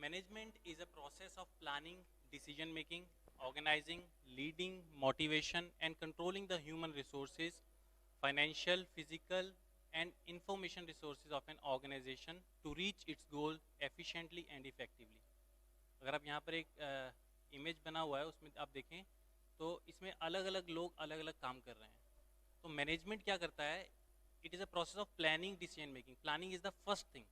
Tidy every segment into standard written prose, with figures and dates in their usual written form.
Management is a process of planning, decision making, organizing, leading, motivation, and controlling the human resources, financial, physical, and information resources of an organization to reach its goal efficiently and effectively. अगर आप यहाँ पर एक image बना हुआ है उसमें आप देखें तो इसमें अलग अलग लोग अलग अलग काम कर रहे हैं. तो मैनेजमेंट क्या करता है? It is a process of planning, decision making. Planning is the first thing.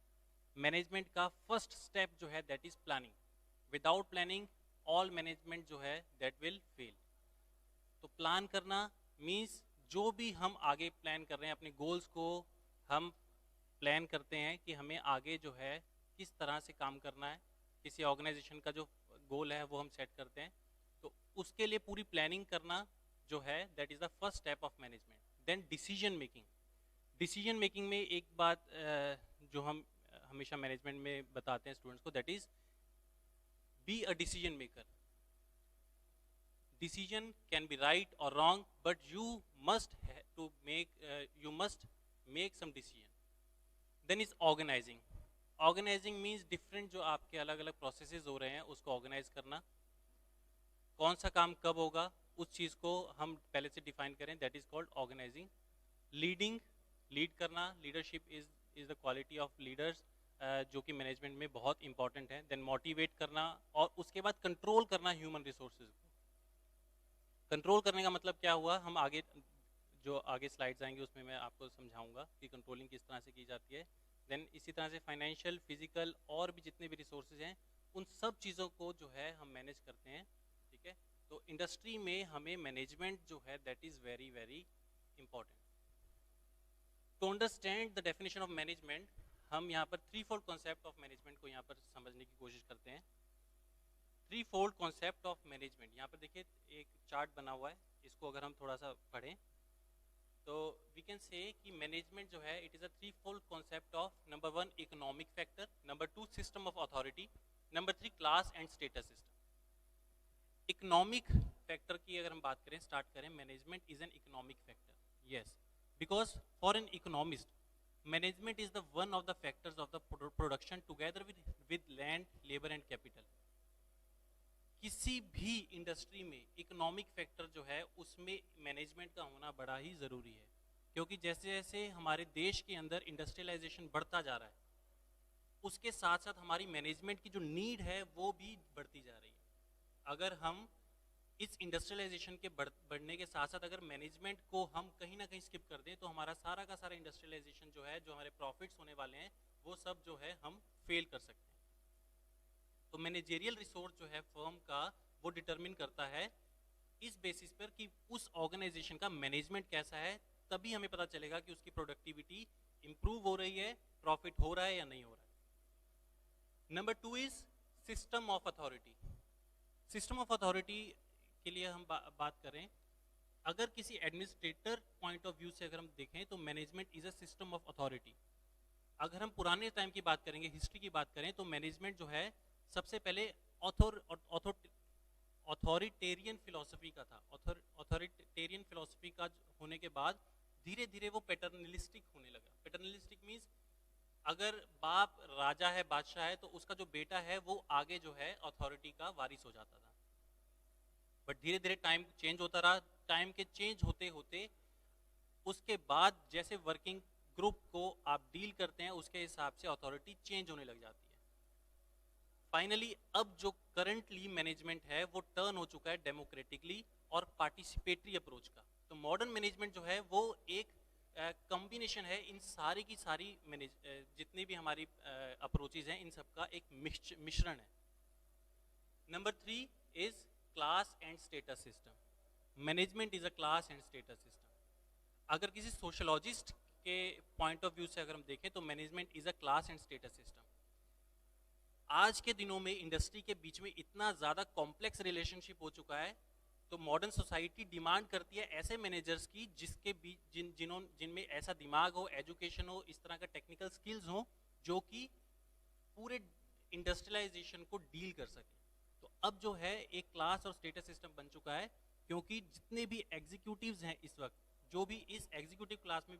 Management का फर्स्ट स्टेप जो है that is planning. Without planning all management जो है दैट विल फेल. तो प्लान करना मीन्स जो भी हम आगे प्लान कर रहे हैं अपने गोल्स को हम प्लान करते हैं कि हमें आगे जो है किस तरह से काम करना है. किसी ऑर्गेनाइजेशन का जो गोल है वो हम सेट करते हैं तो उसके लिए पूरी प्लानिंग करना जो है that is the first step of management. Then decision making. Decision making में एक बात जो हम हमेशा मैनेजमेंट में बताते हैं स्टूडेंट्स को that is be a decision maker. decision can be right or wrong but you must make some decision. Then is organizing. Organizing means different जो आपके अलग अलग प्रोसेसेस हो रहे हैं उसको ऑर्गेनाइज करना. कौन सा काम कब होगा उस चीज़ को हम पहले से डिफाइन करें that is called organizing. Leading, lead करना. Leadership is the quality of leaders जो कि मैनेजमेंट में बहुत इंपॉर्टेंट है. देन मोटिवेट करना और उसके बाद कंट्रोल करना ह्यूमन रिसोर्सेज को. कंट्रोल करने का मतलब क्या हुआ हम आगे जो आगे स्लाइड्स आएंगे उसमें मैं आपको समझाऊंगा कि कंट्रोलिंग किस तरह से की जाती है. देन इसी तरह से फाइनेंशियल, फिजिकल और भी जितने भी रिसोर्सेज हैं उन सब चीज़ों को जो है हम मैनेज करते हैं. ठीक है. तो इंडस्ट्री में हमें मैनेजमेंट जो है that is very very important. To understand the definition of management हम यहाँ पर threefold concept of management को यहाँ पर समझने की कोशिश करते हैं. Threefold concept of management. यहाँ पर देखिए एक चार्ट बना हुआ है. इसको अगर हम थोड़ा सा पढ़ें तो वी कैन से कि मैनेजमेंट जो है it is a three fold concept of number one economic factor, number two system of authority, number three class and status system. Economic factor की अगर हम बात करें स्टार्ट करें management is an economic factor. Yes, because for an economist management is the one of the factors of the production together with land, labour and capital. किसी भी industry में economic factor जो है उसमें मैनेजमेंट का होना बड़ा ही ज़रूरी है. क्योंकि जैसे जैसे हमारे देश के अंदर इंडस्ट्रियलाइजेशन बढ़ता जा रहा है उसके साथ साथ हमारी मैनेजमेंट की जो नीड है वो भी बढ़ती जा रही है. अगर हम इस इंडस्ट्रियलाइजेशन के बढ़ने के साथ साथ अगर मैनेजमेंट को हम कहीं ना कहीं स्किप कर दें तो हमारा सारा का सारा इंडस्ट्रियलाइजेशन जो है जो हमारे प्रॉफिट्स होने वाले हैं वो सब जो है हम फेल कर सकते हैं. तो मैनेजेरियल रिसोर्स जो है फर्म का वो डिटरमिन करता है इस बेसिस पर कि उस ऑर्गेनाइजेशन का मैनेजमेंट कैसा है. तभी हमें पता चलेगा कि उसकी प्रोडक्टिविटी इंप्रूव हो रही है, प्रॉफिट हो रहा है या नहीं हो रहा है. Number two is system of authority. System of authority के लिए हम बात करें अगर किसी एडमिनिस्ट्रेटर पॉइंट ऑफ व्यू से अगर हम देखें तो management is a system of authority. अगर हम पुराने टाइम की बात करेंगे, हिस्ट्री की बात करें तो मैनेजमेंट जो है सबसे पहले ऑथोरिटेरियन फिलॉसफी का था. ऑथोरिटेरियन फिलॉसफी का होने के बाद धीरे धीरे वो पैटर्नलिस्टिक होने लगा. पैटर्नलिस्टिक मीन्स अगर बाप राजा है, बादशाह है तो उसका जो बेटा है वो आगे जो है अथॉरिटी का वारिस हो जाता था. बट धीरे धीरे टाइम चेंज होता रहा. टाइम के चेंज होते होते उसके बाद जैसे वर्किंग ग्रुप को आप डील करते हैं उसके हिसाब से अथॉरिटी चेंज होने लग जाती है. फाइनली अब जो करंटली मैनेजमेंट है वो टर्न हो चुका है डेमोक्रेटिकली और पार्टिसिपेटरी अप्रोच का. तो मॉडर्न मैनेजमेंट जो है वो एक कॉम्बिनेशन है इन सारी की सारी जितनी भी हमारी अप्रोचेज हैं इन सब का एक मिश्रण है. Number three is class and status system. Management is a class and status system. अगर किसी सोशोलॉजिस्ट के पॉइंट ऑफ व्यू से अगर हम देखें तो management is a class and status system. आज के दिनों में इंडस्ट्री के बीच में इतना ज़्यादा कॉम्प्लेक्स रिलेशनशिप हो चुका है तो मॉडर्न सोसाइटी डिमांड करती है ऐसे मैनेजर्स की जिसके बीच जिनमें ऐसा दिमाग हो, एजुकेशन हो, इस तरह का टेक्निकल स्किल्स हो जो कि पूरे इंडस्ट्रियलाइजेशन को डील कर सके. तो अब जो है एक क्लास और स्टेटस सिस्टम बन चुका है क्योंकि जितने भी एग्जीक्यूटिव्स हैं इस वक्त जो भी इस एग्जीक्यूटिव क्लास में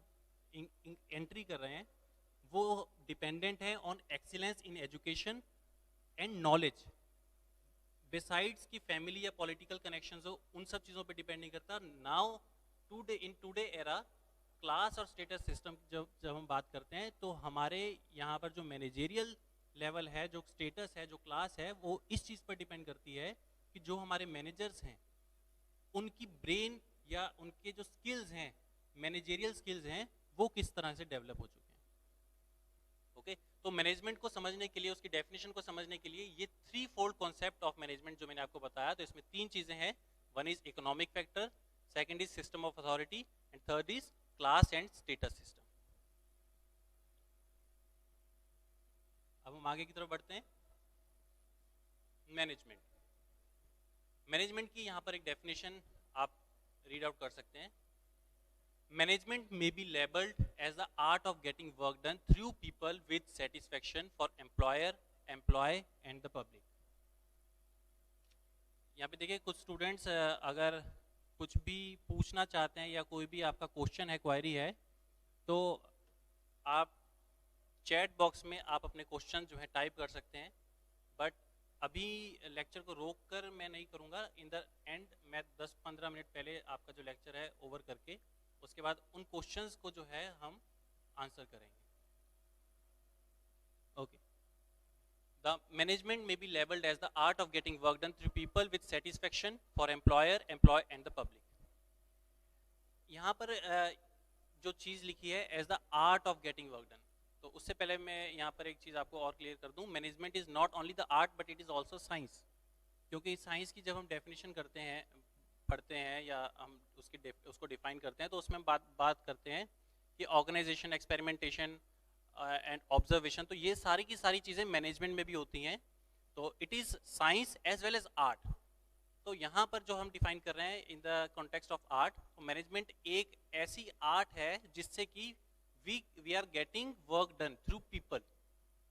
एंट्री कर रहे हैं वो डिपेंडेंट है on excellence in education, and knowledge, besides की फैमिली या पॉलिटिकल कनेक्शंस हो, उन सब चीज़ों पे डिपेंड नहीं करता. नाउ टुडे एरा क्लास और स्टेटस सिस्टम जब जब हम बात करते हैं तो हमारे यहाँ पर जो मैनेजेरियल लेवल है, जो स्टेटस है, जो क्लास है, वो इस चीज़ पर डिपेंड करती है कि जो हमारे मैनेजर्स हैं उनकी ब्रेन या उनके जो स्किल्स हैं, मैनेजेरियल स्किल्स हैं, वो किस तरह से डेवलप हो चुके हैं. ओके, तो मैनेजमेंट को समझने के लिए, उसकी डेफिनेशन को समझने के लिए ये three fold concept of management जो मैंने आपको बताया, तो इसमें तीन चीजें हैं. One is economic factor, second is system of authority, and third is class and status system. अब हम आगे की तरफ बढ़ते हैं. मैनेजमेंट, मैनेजमेंट की यहाँ पर एक डेफिनेशन आप रीड आउट कर सकते हैं. Management may be labeled as the art of getting work done through people with satisfaction for employer, employee and the public. यहाँ पे देखिए कुछ स्टूडेंट्स अगर कुछ भी पूछना चाहते हैं या कोई भी आपका क्वेश्चन है, क्वेरी है, तो आप चैट बॉक्स में आप अपने क्वेश्चन जो है टाइप कर सकते हैं. बट अभी लेक्चर को रोक कर मैं नहीं करूँगा. इन द एंड मैं 10-15 मिनट पहले आपका जो लेक्चर है ओवर करके उसके बाद उन क्वेश्चंस को जो है हम आंसर करेंगे. Okay, the management may be labelled as the art of getting work done through people with satisfaction for employer, employee and the public. यहाँ पर जो चीज़ लिखी है as the art of getting work done, तो उससे पहले मैं यहाँ पर एक चीज़ आपको और क्लियर कर दूँ. Management is not only the art but it is also science. क्योंकि साइंस की जब हम डेफिनेशन करते हैं, पढ़ते हैं या हम उसको डिफाइन करते हैं, तो उसमें हम बात करते हैं कि ऑर्गेनाइजेशन, एक्सपेरिमेंटेशन एंड ऑब्जर्वेशन, तो ये सारी की सारी चीज़ें मैनेजमेंट में भी होती हैं. तो it is science as well as art. तो यहाँ पर जो हम डिफाइन कर रहे हैं in the context of art, तो मैनेजमेंट एक ऐसी आर्ट है जिससे कि we are getting work done through people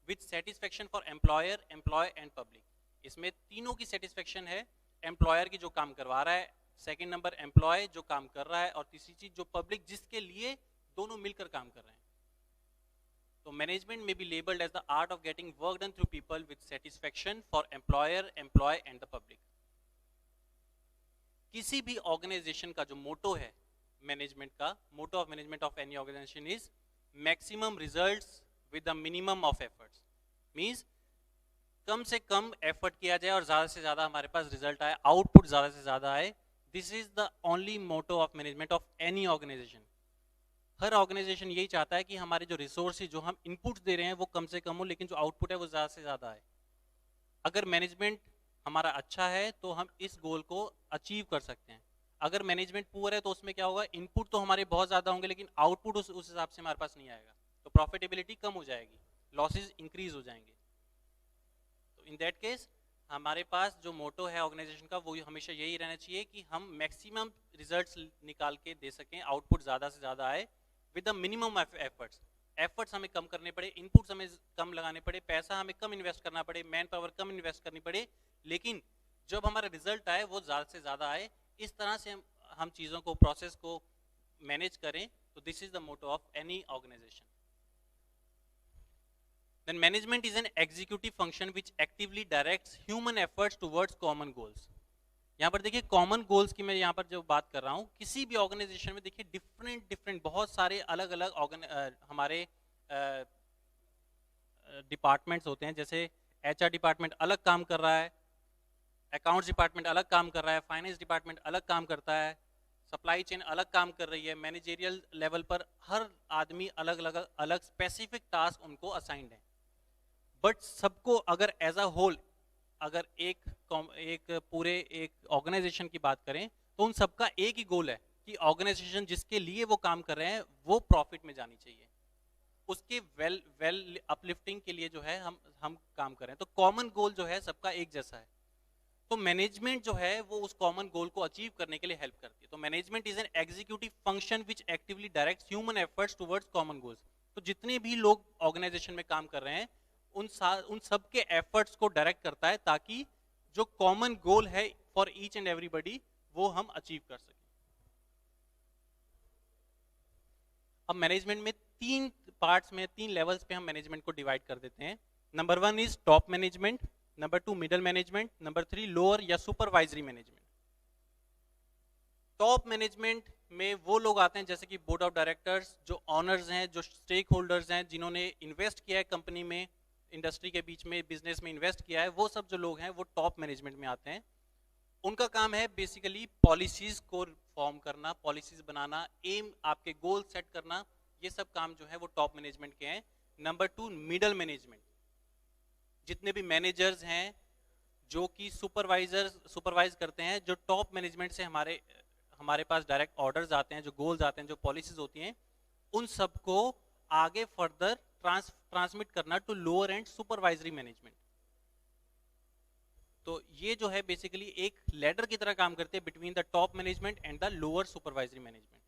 with satisfaction for employer, employee and public. इसमें तीनों की सेटिस्फेक्शन है. एम्प्लॉयर की जो काम करवा रहा है, सेकंड नंबर एम्प्लॉय जो काम कर रहा है, और तीसरी चीज जो पब्लिक जिसके लिए दोनों मिलकर काम कर रहे हैं. तो management may be labelled as the art of getting work done through people with satisfaction for employer, employee and the public. किसी भी ऑर्गेनाइजेशन का जो मोटो है, मैनेजमेंट का motto of management of any organization is maximum results with the minimum of efforts. Means कम से कम effort किया जाए और ज्यादा से ज्यादा हमारे पास रिजल्ट आए, आउटपुट ज्यादा से ज्यादा आए. This is the only motto of management of any organization. हर ऑर्गेनाइजेशन यही चाहता है कि हमारे जो रिसोर्स, जो हम इनपुट दे रहे हैं वो कम से कम हो, लेकिन जो आउटपुट है वो ज्यादा से ज्यादा आए. अगर मैनेजमेंट हमारा अच्छा है तो हम इस गोल को अचीव कर सकते हैं. अगर मैनेजमेंट पुअर है तो उसमें क्या होगा, इनपुट तो हमारे बहुत ज्यादा होंगे लेकिन आउटपुट उस हिसाब से हमारे पास नहीं आएगा, तो प्रॉफिटेबिलिटी कम हो जाएगी, लॉसेज इंक्रीज हो जाएंगे. तो इन दैट केस हमारे पास जो मोटो है ऑर्गेनाइजेशन का वो हमेशा यही रहना चाहिए कि हम मैक्सिमम रिजल्ट्स निकाल के दे सकें, आउटपुट ज़्यादा से ज़्यादा आए with the minimum efforts. Efforts हमें कम करने पड़े, इनपुट्स हमें कम लगाने पड़े, पैसा हमें कम इन्वेस्ट करना पड़े, मैन पावर कम इन्वेस्ट करनी पड़े, लेकिन जब हमारा रिजल्ट आए वो ज़्यादा से ज़्यादा आए. इस तरह से हम चीज़ों को, प्रोसेस को मैनेज करें. तो this is the motto of any organization. Then management is an executive function which actively directs human efforts towards common goals. यहाँ पर देखिए कॉमन गोल्स की मैं यहाँ पर जो बात कर रहा हूँ, किसी भी ऑर्गेनाइजेशन में देखिए डिफरेंट बहुत सारे अलग अलग हमारे डिपार्टमेंट्स होते हैं. जैसे एचआर डिपार्टमेंट अलग काम कर रहा है, अकाउंट्स डिपार्टमेंट अलग काम कर रहा है, फाइनेंस डिपार्टमेंट अलग काम करता है, सप्लाई चेन अलग काम कर रही है. मैनेजेरियल लेवल पर हर आदमी अलग अलग अलग स्पेसिफिक टास्क उनको असाइंड है. बट सबको अगर एज अ होल, अगर एक पूरे एक ऑर्गेनाइजेशन की बात करें तो उन सबका एक ही गोल है कि ऑर्गेनाइजेशन जिसके लिए वो काम कर रहे हैं वो प्रॉफिट में जानी चाहिए, उसके वेल अपलिफ्टिंग के लिए जो है हम काम कर रहे हैं. तो कॉमन गोल जो है सबका एक जैसा है. तो मैनेजमेंट जो है वो उस कॉमन गोल को अचीव करने के लिए हेल्प करती है. तो management is an executive function which actively directs human efforts towards common goals. तो जितने भी लोग ऑर्गेनाइजेशन में काम कर रहे हैं उन सब के एफर्ट्स को डायरेक्ट करता है ताकि जो कॉमन गोल है फॉर ईच एंड एवरीबॉडी वो हम अचीव कर सकें. अब मैनेजमेंट में तीन पार्ट्स में, तीन लेवल्स पे हम मैनेजमेंट को डिवाइड कर देते हैं. Number 1 is top management, number 2 middle management, number 3 lower या सुपरवाइजरी मैनेजमेंट। टॉप मैनेजमेंट में वो लोग आते हैं जैसे कि बोर्ड ऑफ डायरेक्टर्स, जो ऑनर्स हैं, जो स्टेक होल्डर्स हैं, जिन्होंने इन्वेस्ट किया है कंपनी में, इंडस्ट्री के बीच में, बिजनेस में इन्वेस्ट किया है, वो सब जो लोग हैं वो टॉप मैनेजमेंट में आते हैं। उनका काम है बेसिकली पॉलिसीज को फॉर्म करना, पॉलिसीज बनाना, एम आपके गोल सेट करना, ये सब काम जो है वो टॉप मैनेजमेंट के हैं। नंबर 2 मिडल मैनेजमेंट, जितने भी मैनेजर्स हैं जो कि सुपरवाइज करते हैं, जो टॉप मैनेजमेंट से हमारे पास डायरेक्ट ऑर्डर्स आते हैं, जो गोल्स आते हैं, जो पॉलिसीज होती हैं, उन सबको आगे फर्दर ट्रांसमिट करना to lower and supervisory management. तो ये जो है बेसिकली एक लैडर की तरह काम करते हैं between the top management and the lower supervisory management.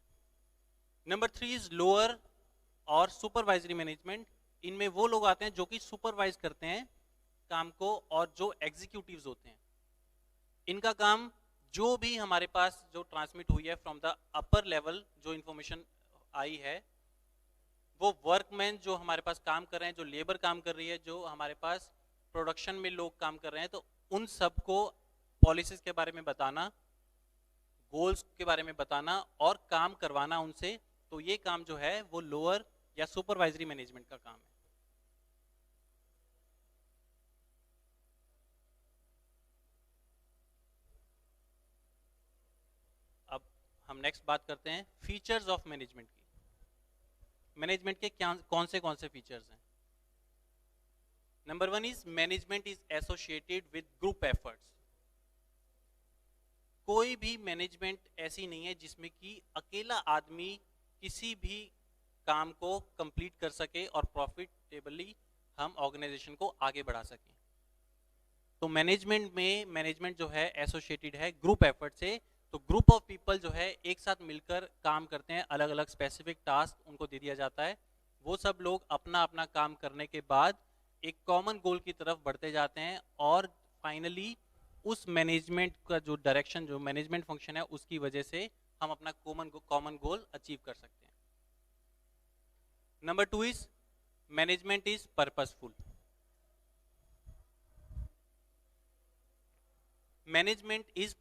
Number 3 is lower और सुपरवाइजरी मैनेजमेंट। इनमें वो लोग आते हैं जो कि सुपरवाइज करते हैं काम को, और जो एग्जीक्यूटिव्स होते हैं, इनका काम जो भी हमारे पास जो ट्रांसमिट हुई है फ्रॉम द अपर लेवल, जो इंफॉर्मेशन आई है, वो वर्कमैन जो हमारे पास काम कर रहे हैं, जो लेबर काम कर रही है, जो हमारे पास प्रोडक्शन में लोग काम कर रहे हैं, तो उन सबको पॉलिसीज के बारे में बताना, गोल्स के बारे में बताना और काम करवाना उनसे। तो ये काम जो है वो लोअर या सुपरवाइजरी मैनेजमेंट का काम है। अब हम नेक्स्ट बात करते हैं फीचर्स ऑफ मैनेजमेंट की। मैनेजमेंट के क्या कौन से फीचर्स हैं? Number 1 is management is associated with group efforts. कोई भी मैनेजमेंट ऐसी नहीं है जिसमें कि अकेला आदमी किसी भी काम को कंप्लीट कर सके और प्रॉफिटेबली हम ऑर्गेनाइजेशन को आगे बढ़ा सकें। तो मैनेजमेंट जो है एसोसिएटेड है ग्रुप एफर्ट से। तो ग्रुप ऑफ पीपल जो है एक साथ मिलकर काम करते हैं, अलग अलग स्पेसिफिक टास्क उनको दे दिया जाता है। वो सब लोग अपना अपना काम करने के बाद एक कॉमन गोल की तरफ बढ़ते जाते हैं, और फाइनली उस मैनेजमेंट का जो डायरेक्शन, जो मैनेजमेंट फंक्शन है, उसकी वजह से हम अपना कॉमन गोल अचीव कर सकते हैं। Number 2 is management is purposeful. Management is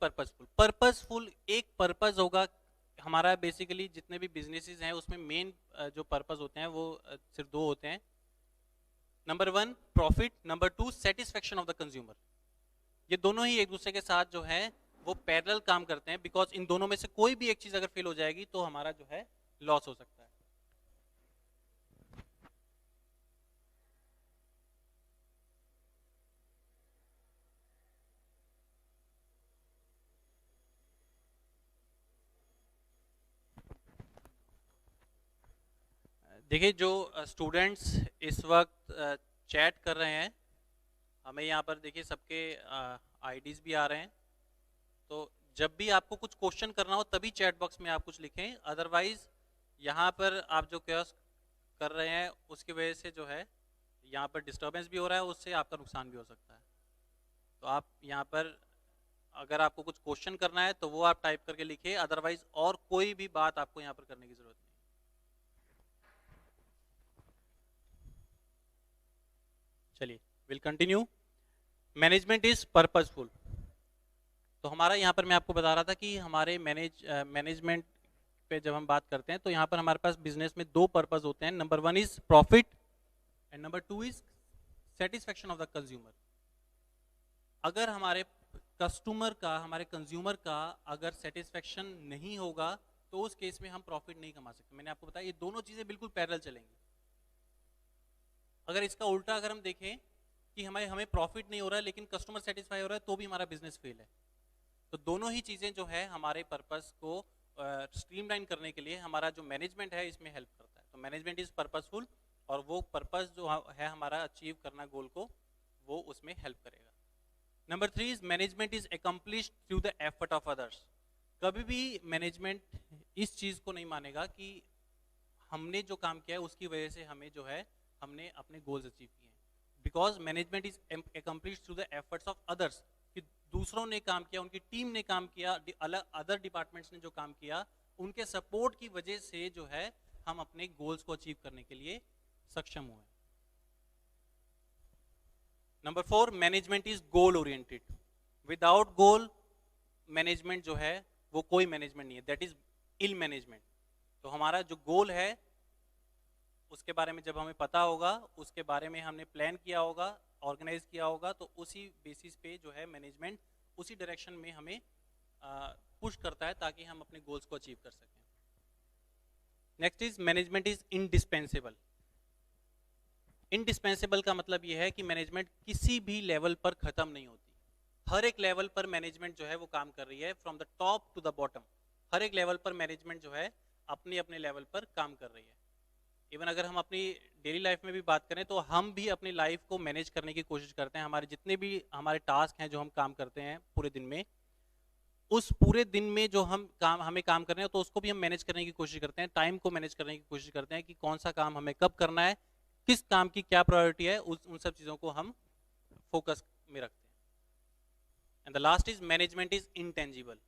purposeful एक पर्पस होगा हमारा। बेसिकली जितने भी बिजनेसेस हैं उसमें मेन जो पर्पस होते हैं वो सिर्फ 2 होते हैं। Number 1 profit, number 2 satisfaction of the consumer. ये दोनों ही एक दूसरे के साथ जो है वो पैरेलल काम करते हैं, बिकॉज इन दोनों में से कोई भी एक चीज अगर फेल हो जाएगी तो हमारा जो है लॉस हो सकता है। देखिए, जो स्टूडेंट्स इस वक्त चैट कर रहे हैं, हमें यहाँ पर देखिए सबके आईडीज भी आ रहे हैं। तो जब भी आपको कुछ क्वेश्चन करना हो तभी चैट बॉक्स में आप कुछ लिखें, अदरवाइज यहाँ पर आप जो क्वेश्चन कर रहे हैं उसकी वजह से जो है यहाँ पर डिस्टर्बेंस भी हो रहा है, उससे आपका नुकसान भी हो सकता है। तो आप यहाँ पर अगर आपको कुछ क्वेश्चन करना है तो वो आप टाइप करके लिखिए, अदरवाइज और कोई भी बात आपको यहाँ पर करने की जरूरत नहीं। चलिए, will continue. Management is purposeful. तो हमारा यहाँ पर मैं आपको बता रहा था कि हमारे मैनेजमेंट पे जब हम बात करते हैं तो यहाँ पर हमारे पास बिजनेस में 2 पर्पस होते हैं। Number 1 is profit and number 2 is satisfaction of the consumer. अगर हमारे कस्टमर का, हमारे कंज्यूमर का अगर सेटिस्फेक्शन नहीं होगा तो उस केस में हम प्रॉफिट नहीं कमा सकते। मैंने आपको बताया ये दोनों चीजें बिल्कुल पैरेलल चलेंगी। अगर इसका उल्टा अगर हम देखें कि हमें प्रॉफिट नहीं हो रहा है लेकिन कस्टमर सेटिस्फाई हो रहा है, तो भी हमारा बिजनेस फेल है। तो दोनों ही चीजें जो है हमारे पर्पस को स्ट्रीमलाइन करने के लिए हमारा जो मैनेजमेंट है इसमें हेल्प करता है। तो मैनेजमेंट इज पर्पसफुल, और वो पर्पस जो है हमारा अचीव करना गोल को, वो उसमें हेल्प करेगा। Number 3 is management is accomplished through the effort of others. कभी भी मैनेजमेंट इस चीज को नहीं मानेगा कि हमने जो काम किया है उसकी वजह से हमें जो है हमने अपने गोल्स अचीव किए हैं, because management is accomplished through the efforts of others. कि दूसरों ने काम किया, उनकी टीम ने काम किया, अलग अदर डिपार्टमेंट्स ने जो काम किया, उनके सपोर्ट की वजह से जो है हम अपने गोल्स को अचीव करने के लिए सक्षम हुए। Number 4, management is goal oriented. Without goal management जो है वो कोई मैनेजमेंट नहीं है, दैट इज इल मैनेजमेंट. तो हमारा जो गोल है उसके बारे में जब हमें पता होगा, उसके बारे में हमने प्लान किया होगा, ऑर्गेनाइज किया होगा, तो उसी बेसिस पे जो है मैनेजमेंट उसी डायरेक्शन में हमें पुश करता है ताकि हम अपने गोल्स को अचीव कर सकें. Next is management is indispensable. Indispensable का मतलब यह है कि मैनेजमेंट किसी भी लेवल पर खत्म नहीं होती. हर एक लेवल पर मैनेजमेंट जो है वो काम कर रही है, from the top to the bottom. हर एक लेवल पर मैनेजमेंट जो है अपने अपने लेवल पर काम कर रही है. इवन अगर हम अपनी डेली लाइफ में भी बात करें तो हम भी अपनी लाइफ को मैनेज करने की कोशिश करते हैं. हमारे जितने भी हमारे टास्क हैं जो हम काम करते हैं पूरे दिन में, उस पूरे दिन में जो हमें काम करना है तो उसको भी हम मैनेज करने की कोशिश करते हैं. टाइम को मैनेज करने की कोशिश करते हैं कि कौन सा काम हमें कब करना है, किस काम की क्या प्रायोरिटी है, उन सब चीज़ों को हम फोकस में रखते हैं. And the last is management is intangible.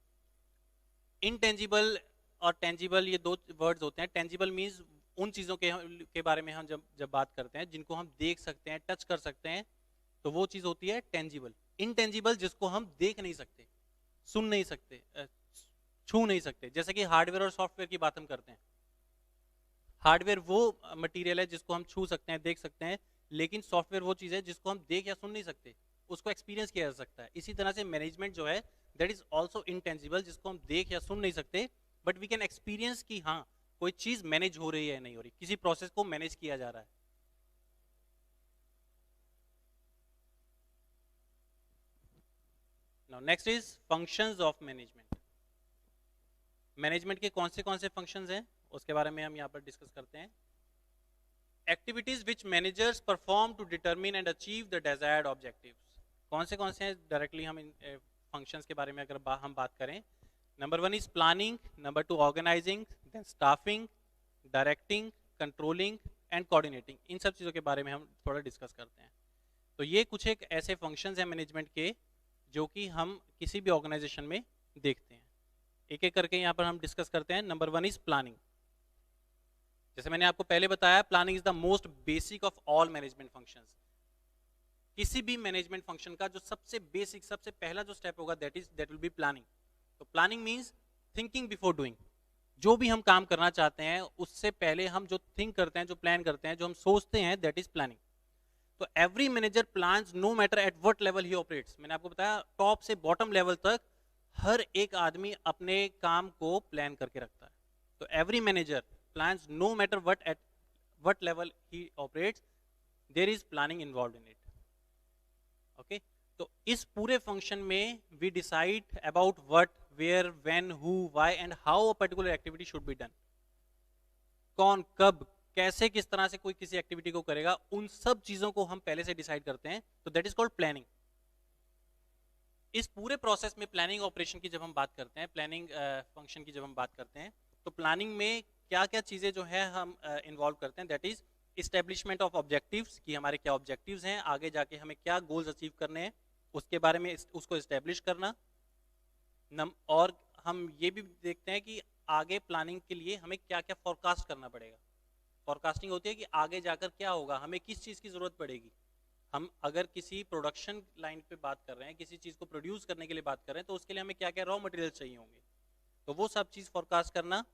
Intangible और टेंजिबल ये दो वर्ड्स होते हैं. टेंजिबल मीन्स उन चीज़ों के बारे में हम जब बात करते हैं जिनको हम देख सकते हैं, टच कर सकते हैं, तो वो चीज़ होती है टेंजिबल. इंटेंजिबल जिसको हम देख नहीं सकते, सुन नहीं सकते, छू नहीं सकते. जैसे कि हार्डवेयर और सॉफ्टवेयर की बात हम करते हैं. हार्डवेयर वो मटेरियल है जिसको हम छू सकते हैं, देख सकते हैं, लेकिन सॉफ्टवेयर वो चीज़ है जिसको हम देख या सुन नहीं सकते, उसको एक्सपीरियंस किया जा सकता है. इसी तरह से मैनेजमेंट जो है दैट इज ऑल्सो इंटेंजिबल, जिसको हम देख या सुन नहीं सकते, बट वी कैन एक्सपीरियंस कि हाँ कोई चीज़ मैनेज हो रही है या नहीं हो रही, किसी प्रोसेस को मैनेज किया जा रहा है. Now next is functions of management. Management के कौन से फंक्शंस हैं उसके बारे में हम यहाँ पर डिस्कस करते हैं. Activities which managers perform to determine and achieve the desired objectives. कौन से हैं डायरेक्टली हम इन फंक्शंस के बारे में अगर हम बात करें. Number 1 is planning, number 2 organizing, then staffing, directing, controlling and coordinating. इन सब चीज़ों के बारे में हम थोड़ा डिस्कस करते हैं. तो ये कुछ एक ऐसे फंक्शंस हैं मैनेजमेंट के जो कि हम किसी भी ऑर्गेनाइजेशन में देखते हैं. एक एक करके यहाँ पर हम डिस्कस करते हैं. Number 1 is planning. जैसे मैंने आपको पहले बताया, planning is the most basic of all management functions. किसी भी मैनेजमेंट फंक्शन का जो सबसे बेसिक, सबसे पहला जो स्टेप होगा दैट विल बी प्लानिंग. तो planning means thinking before doing. जो भी हम काम करना चाहते हैं उससे पहले हम जो थिंक करते हैं, जो प्लान करते हैं, जो हम सोचते हैं, दैट इज प्लानिंग. तो every manager plans no matter at what level he operates. मैंने आपको बताया टॉप से बॉटम लेवल तक हर एक आदमी अपने काम को प्लान करके रखता है. तो every manager plans no matter what level he operates, there is planning involved in it. Okay, तो इस पूरे फंक्शन में we decide about what, where, when, who, why and how a particular activity should be done. कौन, कब, कैसे, किस तरह से कोई किसी एक्टिविटी को करेगा, उन सब चीजों को हम पहले से डिसाइड करते हैं. तो दैट इज कॉल्ड प्लानिंग. इस पूरे प्रोसेस में प्लानिंग ऑपरेशन की जब हम बात करते हैं, प्लानिंग फंक्शन की जब हम बात करते हैं, तो प्लानिंग में क्या क्या चीज़ें जो है हम इन्वॉल्व करते हैं. That is establishment of objectives, कि हमारे क्या ऑब्जेक्टिव्स हैं, आगे जाके हमें क्या गोल्स अचीव करने हैं, उसके बारे में उसको इस्टेब्लिश करना. और हम ये भी देखते हैं कि आगे प्लानिंग के लिए हमें क्या क्या फोरकास्ट करना पड़ेगा. फोरकास्टिंग होती है कि आगे जाकर क्या होगा, हमें किस चीज़ की ज़रूरत पड़ेगी. हम अगर किसी प्रोडक्शन लाइन पे बात कर रहे हैं, किसी चीज़ को प्रोड्यूस करने के लिए बात कर रहे हैं, तो उसके लिए हमें क्या क्या रॉ मटेरियल चाहिए होंगे, तो वो सब चीज़ फोरकास्ट करना.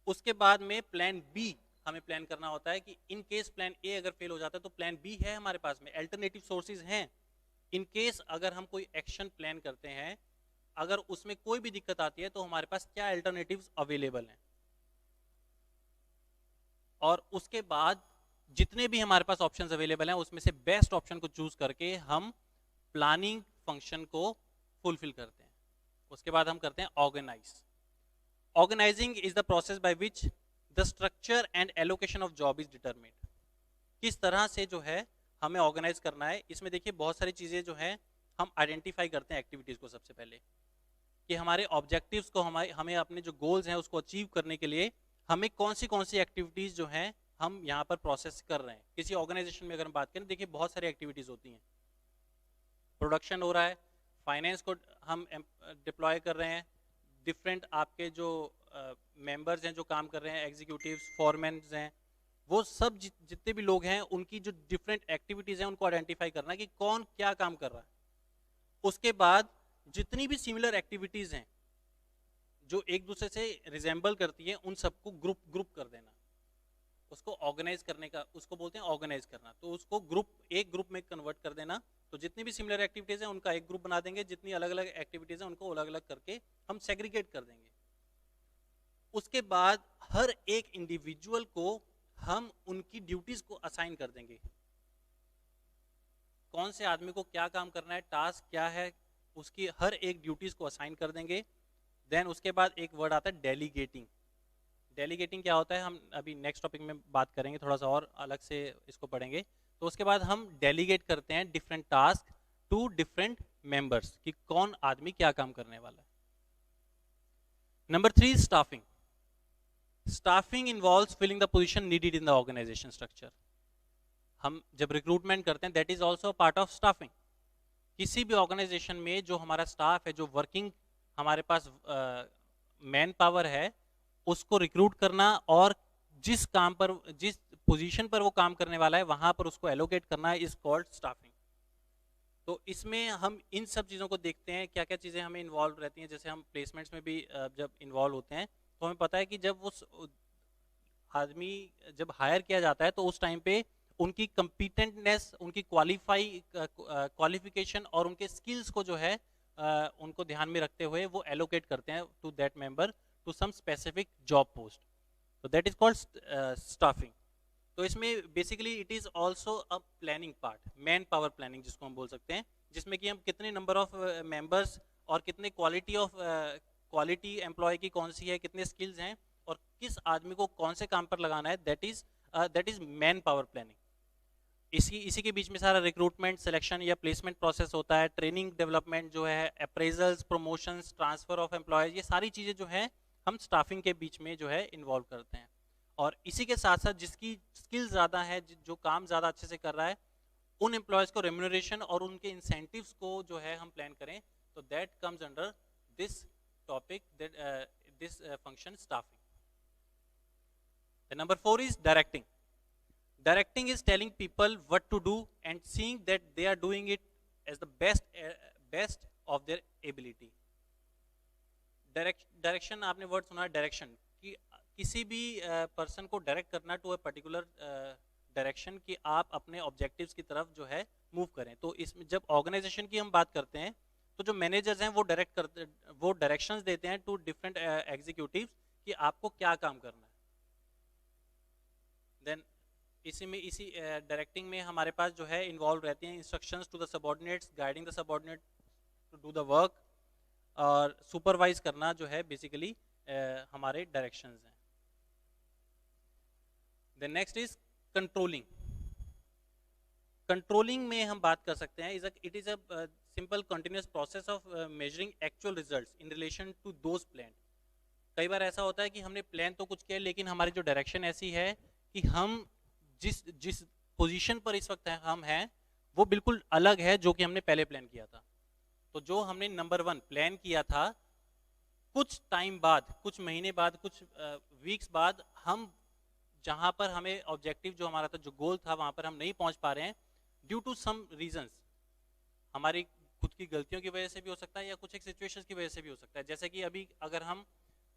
उसके बाद में प्लान बी हमें प्लान करना होता है कि इन केस प्लान ए अगर फेल हो जाता है तो प्लान बी है हमारे पास में, अल्टरनेटिव सोर्सेज हैं. इन केस अगर हम कोई एक्शन प्लान करते हैं, अगर उसमें कोई भी दिक्कत आती है तो हमारे पास क्या अल्टरनेटिव्स अवेलेबल हैं. और उसके बाद जितने भी हमारे पास ऑप्शंस अवेलेबल हैं उसमें से बेस्ट ऑप्शन को चूज करके हम प्लानिंग फंक्शन को फुलफिल करते हैं. उसके बाद हम करते हैं organize. Organizing is the process by which the structure and allocation of job is determined. किस तरह से जो है हमें ऑर्गेनाइज करना है. इसमें देखिए बहुत सारी चीजें जो है हम आइडेंटिफाई करते हैं एक्टिविटीज को सबसे पहले, कि हमारे ऑब्जेक्टिव्स को हमें अपने जो गोल्स हैं उसको अचीव करने के लिए हमें कौन सी एक्टिविटीज जो हैं हम यहाँ पर प्रोसेस कर रहे हैं. किसी ऑर्गेनाइजेशन में अगर हम बात करें, देखिए बहुत सारी एक्टिविटीज होती हैं. प्रोडक्शन हो रहा है, फाइनेंस को हम डिप्लॉय कर रहे हैं, डिफरेंट आपके जो मेंबर्स हैं जो काम कर रहे हैं, एग्जीक्यूटिव्स, फॉरमैन्स हैं, वो सब जितने भी लोग हैं उनकी जो डिफरेंट एक्टिविटीज हैं उनको आइडेंटिफाई करना कि कौन क्या काम कर रहा है। उसके बाद जितनी भी सिमिलर एक्टिविटीज हैं जो एक दूसरे से रिजेंबल करती है उन सबको ग्रुप ग्रुप कर देना, उसको ऑर्गेनाइज करने का, उसको बोलते हैं ऑर्गेनाइज करना। तो उसको एक ग्रुप में कन्वर्ट कर देना। तो जितनी भी सिमिलर एक्टिविटीज हैं उनका एक ग्रुप बना देंगे, जितनी अलग अलग एक्टिविटीज हैं उनको अलग अलग करके हम सेग्रीगेट कर देंगे। उसके बाद हर एक इंडिविजुअल को हम उनकी ड्यूटीज को असाइन कर देंगे, कौन से आदमी को क्या काम करना है, टास्क क्या है, उसकी हर एक ड्यूटीज को असाइन कर देंगे। देन उसके बाद एक वर्ड आता है डेलीगेटिंग। डेलीगेटिंग क्या होता है हम अभी नेक्स्ट टॉपिक में बात करेंगे, थोड़ा सा और अलग से इसको पढ़ेंगे। तो उसके बाद हम डेलीगेट करते हैं different task to different members कि कौन आदमी क्या काम करने वाला है। Number 3, staffing. Staffing involves filling the position needed in the organisation structure. हम जब रिक्रूटमेंट करते हैं that is also part of staffing. किसी भी ऑर्गेनाइजेशन में जो हमारा स्टाफ है, जो वर्किंग हमारे पास मैन पावर है, उसको रिक्रूट करना और जिस काम पर, जिस पोजीशन पर वो काम करने वाला है वहां पर उसको एलोकेट करना इज कॉल्ड स्टाफिंग। तो इसमें हम इन सब चीज़ों को देखते हैं, क्या क्या चीज़ें हमें इन्वॉल्व रहती हैं। जैसे हम प्लेसमेंट्स में भी जब इन्वॉल्व होते हैं तो हमें पता है कि जब वो आदमी जब हायर किया जाता है तो उस टाइम पे उनकी कम्पिटेंटनेस, उनकी क्वालिफिकेशन और उनके स्किल्स को जो है उनको ध्यान में रखते हुए वो एलोकेट करते हैं to that member to some specific job post. तो दैट इज कॉल्ड स्टाफिंग। तो इसमें basically it is also a planning part, manpower planning जिसको हम बोल सकते हैं, जिसमें कि हम कितने नंबर ऑफ मेंबर्स और कितने क्वालिटी एम्प्लॉय की कौन सी है, कितने स्किल्स हैं और किस आदमी को कौन से काम पर लगाना है, that is man power planning. इसी के बीच में सारा रिक्रूटमेंट, सिलेक्शन या प्लेसमेंट प्रोसेस होता है, ट्रेनिंग डेवलपमेंट जो है, appraisals, promotions, transfer of employees, ये सारी चीज़ें जो है हम स्टाफिंग के बीच में जो है इन्वॉल्व करते हैं। और इसी के साथ साथ जिसकी स्किल ज़्यादा है, जो काम ज़्यादा अच्छे से कर रहा है, उन एम्प्लॉयज़ को रेम्यूनरेशन और उनके इंसेंटिव्स को जो है हम प्लान करें, तो that comes under this topic, this function staffing. Number 4 is directing. Directing is telling people what to do and seeing that they are doing it as the best of their ability. Direction, आपने word सुना है direction, कि किसी भी person को direct करना to a particular direction कि आप अपने ऑब्जेक्टिव्स की तरफ जो है मूव करें। तो इसमें जब ऑर्गेनाइजेशन की हम बात करते हैं तो जो मैनेजर्स हैं वो डायरेक्शंस देते हैं टू डिफरेंट एग्जीक्यूटिव्स कि आपको क्या काम करना है। देन इसी डायरेक्टिंग में हमारे पास जो है इन्वॉल्व रहती हैं instructions to the subordinates, guiding the subordinate to do the work, और सुपरवाइज करना जो है बेसिकली हमारे डायरेक्शंस हैं। The next is controlling. Controlling में हम बात कर सकते हैं it is a simple continuous process of measuring actual results in relation to those plan. कई बार ऐसा होता है कि हमने प्लान तो कुछ किया लेकिन हमारी जो डायरेक्शन ऐसी है कि हम जिस पोजीशन पर इस वक्त हम हैं वो बिल्कुल अलग है जो कि हमने पहले प्लान किया था। तो जो हमने नंबर 1 प्लान किया था, कुछ टाइम बाद, कुछ महीने बाद, कुछ वीक्स बाद, हम जहां पर हमें ऑब्जेक्टिव जो हमारा था, जो गोल था, वहां पर हम नहीं पहुंच पा रहे हैं ड्यू टू सम रीजंस। हमारी खुद की गलतियों की वजह से भी हो सकता है या कुछ एक सिचुएशंस की वजह से भी हो सकता है। जैसे कि अभी अगर हम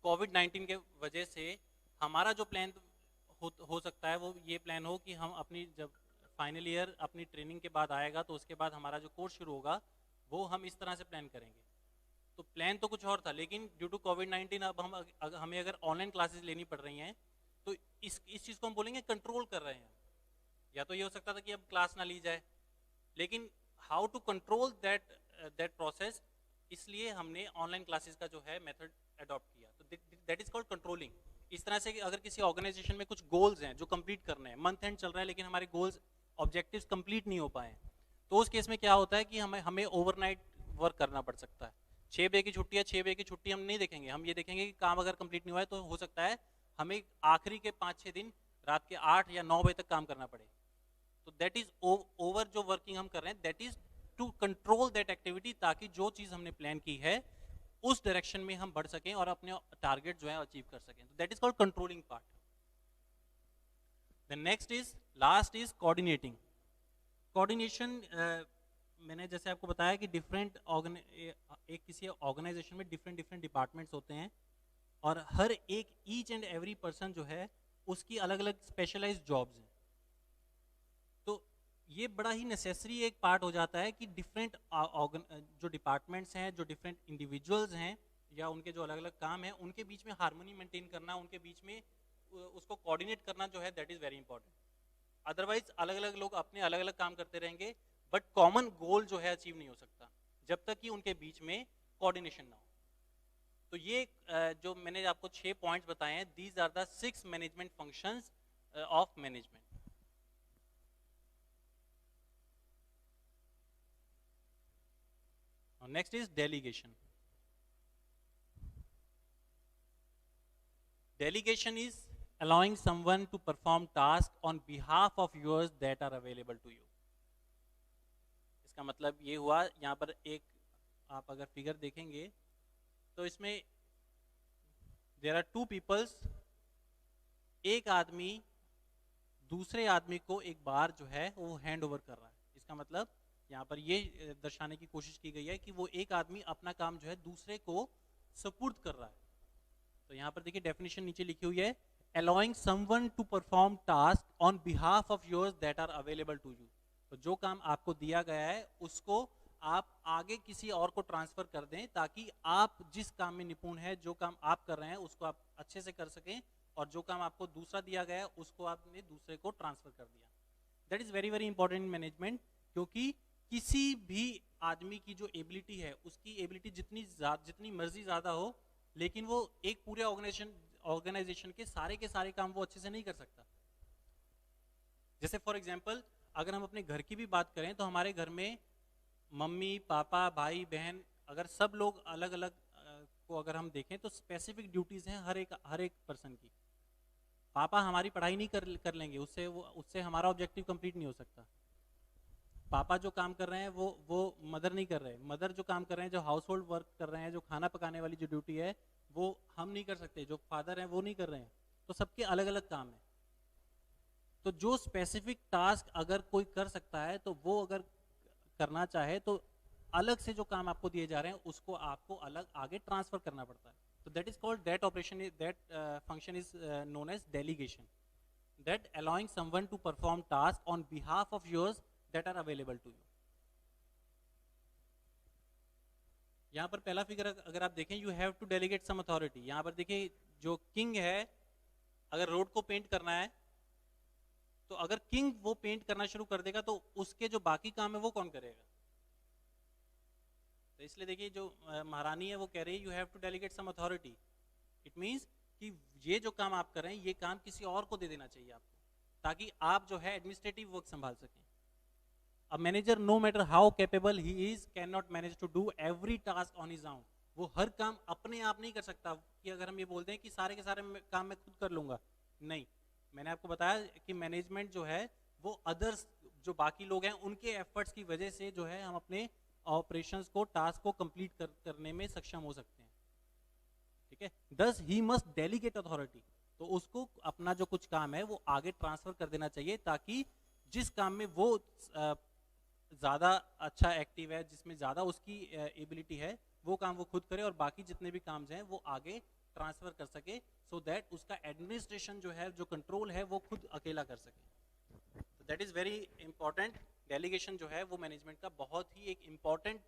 कोविड-19 के वजह से हमारा जो प्लान हो सकता है वो ये प्लान हो कि हम अपनी जब फाइनल ईयर अपनी ट्रेनिंग के बाद आएगा तो उसके बाद हमारा जो कोर्स शुरू होगा वो हम इस तरह से प्लान करेंगे। तो प्लान तो कुछ और था लेकिन ड्यू टू कोविड-19 अब हमें अगर ऑनलाइन क्लासेस लेनी पड़ रही हैं तो इस चीज़ को हम बोलेंगे कंट्रोल कर रहे हैं। या तो ये हो सकता था कि अब क्लास ना ली जाए, लेकिन how to control that process, इसलिए हमने ऑनलाइन क्लासेस का जो है मेथड अडॉप्ट किया। तो दैट इज कॉल्ड कंट्रोलिंग। इस तरह से कि अगर किसी ऑर्गेनाइजेशन में कुछ गोल्स हैं जो कंप्लीट करने हैं, मंथ एंड चल रहा है लेकिन हमारे गोल्स, ऑब्जेक्टिव्स कंप्लीट नहीं हो पाए, तो उस केस में क्या होता है कि हमें ओवरनाइट वर्क करना पड़ सकता है। 6 बजे की छुट्टी है, 6 बजे की छुट्टी हम नहीं देखेंगे, हम ये देखेंगे कि काम अगर कंप्लीट नहीं हुआ है तो हो सकता है हमें आखिरी के 5-6 दिन रात के 8 या 9 बजे तक काम करना पड़े। तो दैट इज ओवर जो वर्किंग हम कर रहे हैं, that is to control that activity, ताकि जो चीज़ हमने प्लान की है उस डायरेक्शन में हम बढ़ सकें और अपने टारगेट जो है अचीव कर सकें। तो that is called controlling part. The next is last is coordinating. Coordination, मैंने जैसे आपको बताया कि डिफरेंट एक किसी ऑर्गेनाइजेशन में डिफरेंट डिफरेंट डिपार्टमेंट्स होते हैं और हर एक ईच एंड एवरी पर्सन जो है उसकी अलग अलग स्पेशलाइज्ड जॉब्स हैं. तो ये बड़ा ही नेसेसरी एक पार्ट हो जाता है कि डिफरेंट जो डिपार्टमेंट्स हैं, जो डिफरेंट इंडिविजुअल्स हैं या उनके जो अलग अलग काम हैं, उनके बीच में हार्मनी मेंटेन करना, उनके बीच में उसको कोऑर्डिनेट करना जो है that is very important. Otherwise अलग अलग लोग अपने अलग अलग काम करते रहेंगे बट कॉमन गोल जो है अचीव नहीं हो सकता जब तक कि उनके बीच में कोऑर्डिनेशन ना हो. तो ये जो मैंने आपको 6 पॉइंट्स बताए हैं, these are the 6 management functions of management. Next is delegation. Delegation is allowing someone to perform tasks on behalf of yours that are available to you. इसका मतलब ये हुआ, यहाँ पर एक आप अगर फिगर देखेंगे तो इसमें there are 2 peoples, एक आदमी दूसरे आदमी को एक बार जो है वो हैंड ओवर कर रहा है. इसका मतलब यहाँ पर ये दर्शाने की कोशिश की गई है कि वो एक आदमी अपना काम जो है दूसरे को सपुर्द कर रहा है. तो यहाँ पर देखिए डेफिनेशन नीचे लिखी हुई है, allowing someone to perform task on behalf of yours that are available to you. तो जो काम आपको दिया गया है उसको आप आगे किसी और को ट्रांसफर कर दें ताकि आप जिस काम में निपुण है, जो काम आप कर रहे हैं उसको आप अच्छे से कर सकें, और जो काम आपको दूसरा दिया गया है उसको आपने दूसरे को ट्रांसफर कर दिया. That is very very important in management, क्योंकि किसी भी आदमी की जो एबिलिटी है, उसकी एबिलिटी जितनी मर्जी ज्यादा हो, लेकिन वो एक पूरे ऑर्गेनाइजेशन के सारे काम वो अच्छे से नहीं कर सकता. जैसे फॉर एग्जांपल अगर हम अपने घर की भी बात करें तो हमारे घर में मम्मी पापा भाई बहन, अगर सब लोग अलग अलग को अगर हम देखें तो स्पेसिफिक ड्यूटीज हैं हर एक पर्सन की. पापा हमारी पढ़ाई नहीं कर लेंगे, उससे हमारा ऑब्जेक्टिव कंप्लीट नहीं हो सकता. पापा जो काम कर रहे हैं वो मदर नहीं कर रहे. मदर जो काम कर रहे हैं, जो हाउस होल्ड वर्क कर रहे हैं, जो खाना पकाने वाली जो ड्यूटी है वो हम नहीं कर सकते, जो फादर हैं वो नहीं कर रहे हैं. तो सबके अलग अलग काम है. तो जो स्पेसिफिक टास्क अगर कोई कर सकता है तो वो अगर करना चाहे तो अलग से जो काम आपको दिए जा रहे हैं उसको आपको अलग आगे ट्रांसफर करना पड़ता है. तो that is called that function is known as delegation, that allowing someone to perform task on behalf of yours that are available to you. यहाँ पर पहला फिगर अगर आप देखें, you have to delegate some authority. यहाँ पर देखिए जो किंग है, अगर रोड को पेंट करना है तो अगर किंग वो पेंट करना शुरू कर देगा तो उसके जो बाकी काम है वो कौन करेगा. तो इसलिए देखिए जो महारानी है वो कह रही है you have to delegate some authority. It means कि ये जो काम आप कर रहे हैं ये काम किसी और को दे देना चाहिए आपको, ताकि आप जो है एडमिनिस्ट्रेटिव वर्क संभाल सकें. A manager, no matter how capable he is, cannot manage to do every task on his own. वो हर काम अपने आप नहीं कर सकता. कि अगर हम ये बोलते हैं कि सारे के सारे काम मैं खुद कर लूंगा, नहीं. मैंने आपको बताया कि मैनेजमेंट जो है वो अदर्स जो बाकी लोग हैं उनके एफर्ट्स की वजह से जो है हम अपने ऑपरेशंस को, टास्क को कंप्लीट करने में सक्षम हो सकते हैं. ठीक है. Thus he must delegate authority. तो उसको अपना जो कुछ काम है वो आगे ट्रांसफर कर देना चाहिए, ताकि जिस काम में वो ज़्यादा अच्छा एक्टिव है, जिसमें ज़्यादा उसकी एबिलिटी है, वो काम वो खुद करे और बाकी जितने भी काम हैं वो आगे ट्रांसफ़र कर सके, सो दैट उसका एडमिनिस्ट्रेशन जो है, जो कंट्रोल है, वो खुद अकेला कर सके. तो that is very important. Delegation जो है वो मैनेजमेंट का बहुत ही एक इम्पॉर्टेंट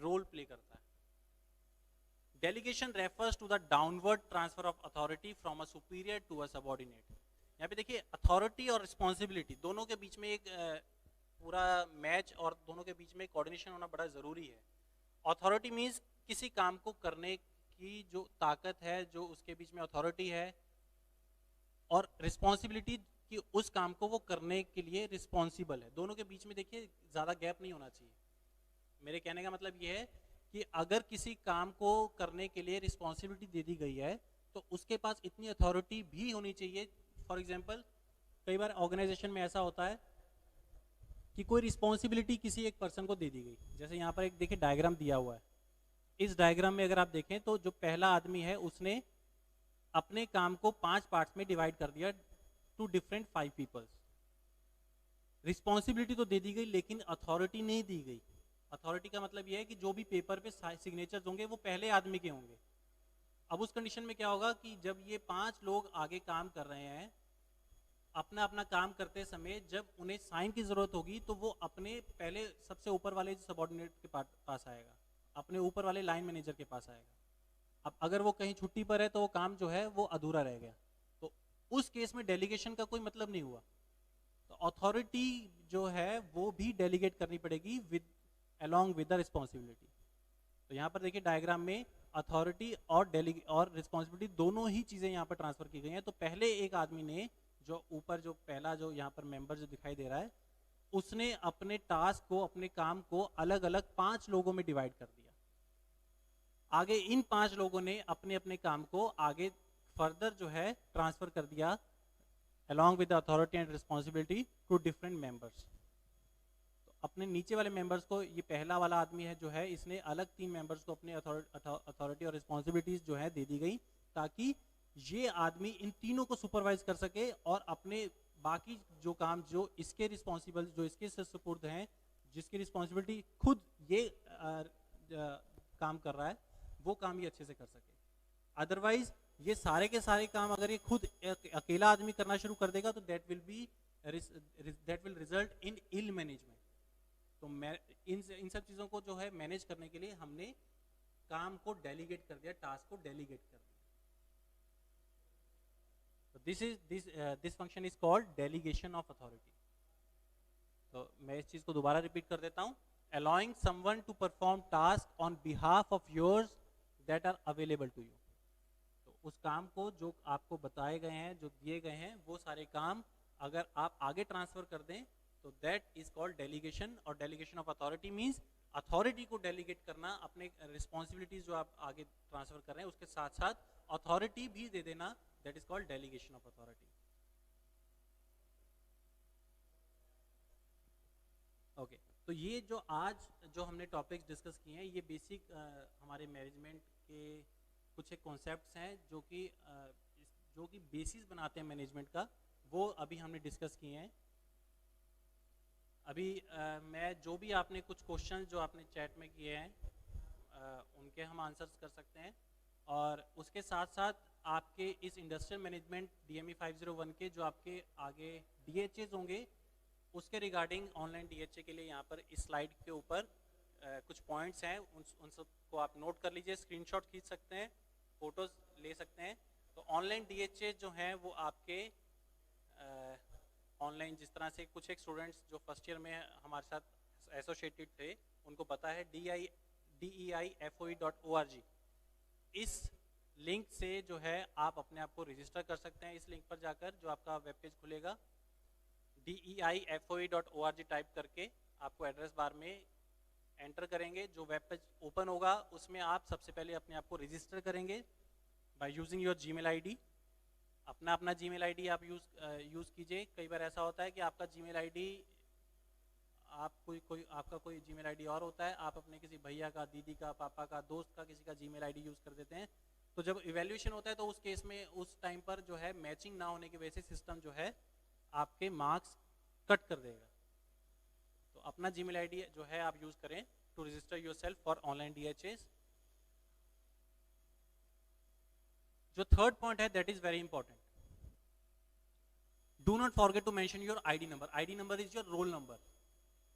रोल प्ले करता है. Delegation refers to the downward transfer of authority from a superior to a subordinate. यहाँ पे देखिए अथॉरिटी और रिस्पॉन्सिबिलिटी दोनों के बीच में एक पूरा मैच और दोनों के बीच में कोऑर्डिनेशन होना बड़ा ज़रूरी है. अथॉरिटी मीन्स किसी काम को करने की जो ताकत है, जो उसके बीच में अथॉरिटी है, और रिस्पॉन्सिबिलिटी कि उस काम को वो करने के लिए रिस्पॉन्सिबल है. दोनों के बीच में देखिए ज़्यादा गैप नहीं होना चाहिए. मेरे कहने का मतलब ये है कि अगर किसी काम को करने के लिए रिस्पॉन्सिबिलिटी दे दी गई है तो उसके पास इतनी अथॉरिटी भी होनी चाहिए. फॉर एग्जाम्पल कई बार ऑर्गेनाइजेशन में ऐसा होता है कि कोई रिस्पॉन्सिबिलिटी किसी एक पर्सन को दे दी गई. जैसे यहाँ पर एक देखिए डायग्राम दिया हुआ है. इस डायग्राम में अगर आप देखें तो जो पहला आदमी है उसने अपने काम को 5 पार्ट्स में डिवाइड कर दिया. To different 5 peoples. रिस्पॉन्सिबिलिटी तो दे दी गई लेकिन अथॉरिटी नहीं दी गई। अथॉरिटी का मतलब यह है कि जो भी पेपर पे सिग्नेचर्स होंगे वो पहले आदमी के होंगे। अब उस कंडीशन में क्या होगा कि जब ये 5 लोग आगे काम कर रहे हैं, अपना अपना काम करते समय जब उन्हें साइन की जरूरत होगी तो वो अपने पहले सबसे ऊपर वाले सबऑर्डिनेट के पास आएगा, अपने ऊपर वाले लाइन मैनेजर के पास आएगा। अब अगर वो कहीं छुट्टी पर है तो वो काम जो है वो अधूरा रह गया, तो उस केस में डेलीगेशन का कोई मतलब नहीं हुआ। तो अथॉरिटी जो है वो भी डेलीगेट करनी पड़ेगी with along with the responsibility. तो यहाँ पर देखिए डायग्राम में अथॉरिटी और रिस्पॉन्सिबिलिटी दोनों ही चीजें यहाँ पर ट्रांसफर की गई हैं। तो पहले एक आदमी ने जो ऊपर जो पहला जो यहाँ पर मेंबर जो दिखाई दे रहा है, उसने अपने टास्क को, अपने काम को अलग अलग 5 लोगों में डिवाइड कर दिया। आगे इन 5 लोगों ने अपने अपने काम को आगे फर्दर जो है ट्रांसफर कर दिया along with the authority and responsibility to different members। तो अपने नीचे वाले मेंबर्स को, ये पहला वाला आदमी है जो है, इसने अलग 3 मेंबर्स को अपने अथॉरिटी और रिस्पॉन्सिबिलिटीज जो है दे दी गई, ताकि ये आदमी इन तीनों को सुपरवाइज कर सके और अपने बाकी जो काम जो इसके रिस्पॉन्सिबल, जो इसके सुपुर्द हैं, जिसकी रिस्पॉन्सिबिलिटी खुद ये काम कर रहा है, वो काम ये अच्छे से कर सके। अदरवाइज ये सारे के सारे काम अगर ये खुद अकेला आदमी करना शुरू कर देगा तो that will result in ill management. तो इन सब चीजों को जो है मैनेज करने के लिए हमने काम को डेलीगेट कर दिया, टास्क को डेलीगेट कर दिया। तो this function is called delegation of authority. तो मैं इस चीज को दोबारा रिपीट कर देता हूं। allowing someone to perform task on behalf of yours that are available to you। तो उस काम को जो आपको बताए गए हैं, जो दिए गए हैं, वो सारे काम अगर आप आगे ट्रांसफर कर दें तो दैट इज कॉल्ड डेलीगेशन। और delegation of authority means authority को डेलीगेट करना, अपने रिस्पॉन्सिबिलिटीज जो आप आगे ट्रांसफर कर रहे हैं उसके साथ साथ अथॉरिटी भी दे देना, that is called delegation of authority. Okay, तो ये जो आज जो हमने टॉपिक्स डिस्कस किए हैं, ये बेसिक हमारे मैनेजमेंट के कुछ एक कॉन्सेप्ट्स हैं जो कि बेसिस बनाते हैं मैनेजमेंट का, वो अभी हमने डिस्कस किए हैं। अभी मैं जो भी आपने कुछ क्वेश्चन जो आपने चैट में किए हैं उनके हम आंसर्स कर सकते हैं, और उसके साथ साथ आपके इस इंडस्ट्रियल मैनेजमेंट DME 501 के जो आपके आगे DHAs होंगे उसके रिगार्डिंग ऑनलाइन DHA के लिए यहाँ पर इस स्लाइड के ऊपर कुछ पॉइंट्स हैं, उन सबको आप नोट कर लीजिए, स्क्रीनशॉट खींच सकते हैं, फोटोज ले सकते हैं। तो ऑनलाइन DHA जो हैं वो आपके ऑनलाइन, जिस तरह से कुछ एक स्टूडेंट्स जो फर्स्ट ईयर में हमारे साथ एसोसिएटेड थे उनको पता है DEIFOE.org, इस लिंक से जो है आप अपने आप को रजिस्टर कर सकते हैं। इस लिंक पर जाकर जो आपका वेब पेज खुलेगा, DEIFOE.org टाइप करके आपको एड्रेस बार में एंटर करेंगे, जो वेब पेज ओपन होगा उसमें आप सबसे पहले अपने आप को रजिस्टर करेंगे by using your Gmail ID. अपना जीमेल आईडी आप यूज़ कीजिए। कई बार ऐसा होता है कि आपका जीमेल आईडी, आपका कोई जीमेल आईडी और होता है, आप अपने किसी भैया का, दीदी का, पापा का, दोस्त का, किसी का जीमेल आईडी यूज़ कर देते हैं। तो जब इवैल्यूएशन होता है तो उस केस में उस टाइम पर जो है मैचिंग ना होने की वजह से सिस्टम जो है आपके मार्क्स कट कर देगा। तो अपना जीमेल आईडी जो है आप यूज़ करें to register yourself for online DHAs। जो थर्ड पॉइंट है that is very important, do not forget to mention your ID number. ID number is your roll number.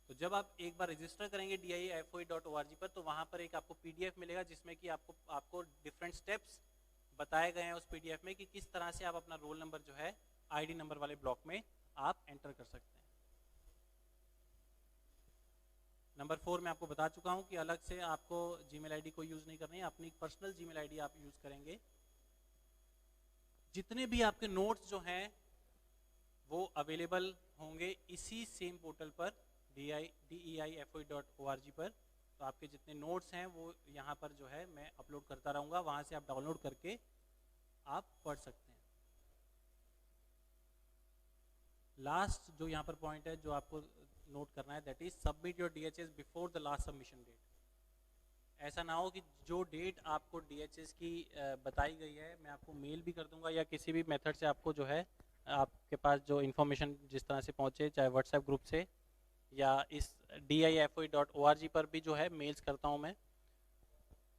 तो जब आप एक बार रजिस्टर करेंगे DIFOE.org पर, तो वहां पर एक आपको PDF मिलेगा जिसमें कि आपको डिफरेंट स्टेप्स बताए गए हैं उस PDF में कि किस तरह से आप अपना रोल नंबर जो है आईडी नंबर वाले ब्लॉक में आप एंटर कर सकते हैं। नंबर 4 में आपको बता चुका हूं कि अलग से आपको जीमेल आईडी को यूज नहीं करनी है, अपनी पर्सनल जीमेल आईडी आप यूज करेंगे। जितने भी आपके नोट्स जो हैं वो अवेलेबल होंगे इसी सेम पोर्टल पर DEIFOE.org पर। तो आपके जितने नोट्स हैं वो यहाँ पर जो है मैं अपलोड करता रहूँगा, वहाँ से आप डाउनलोड करके आप पढ़ सकते हैं। लास्ट जो यहाँ पर पॉइंट है जो आपको नोट करना है, that is submit your DHAs before the last submission date. ऐसा ना हो कि जो डेट आपको DHAs की बताई गई है, मैं आपको मेल भी कर दूंगा या किसी भी मेथड से आपको जो है आपके पास जो इन्फॉर्मेशन जिस तरह से पहुँचे, चाहे व्हाट्सएप ग्रुप से या इस DIFOE.org पर भी जो है मेल्स करता हूँ मैं,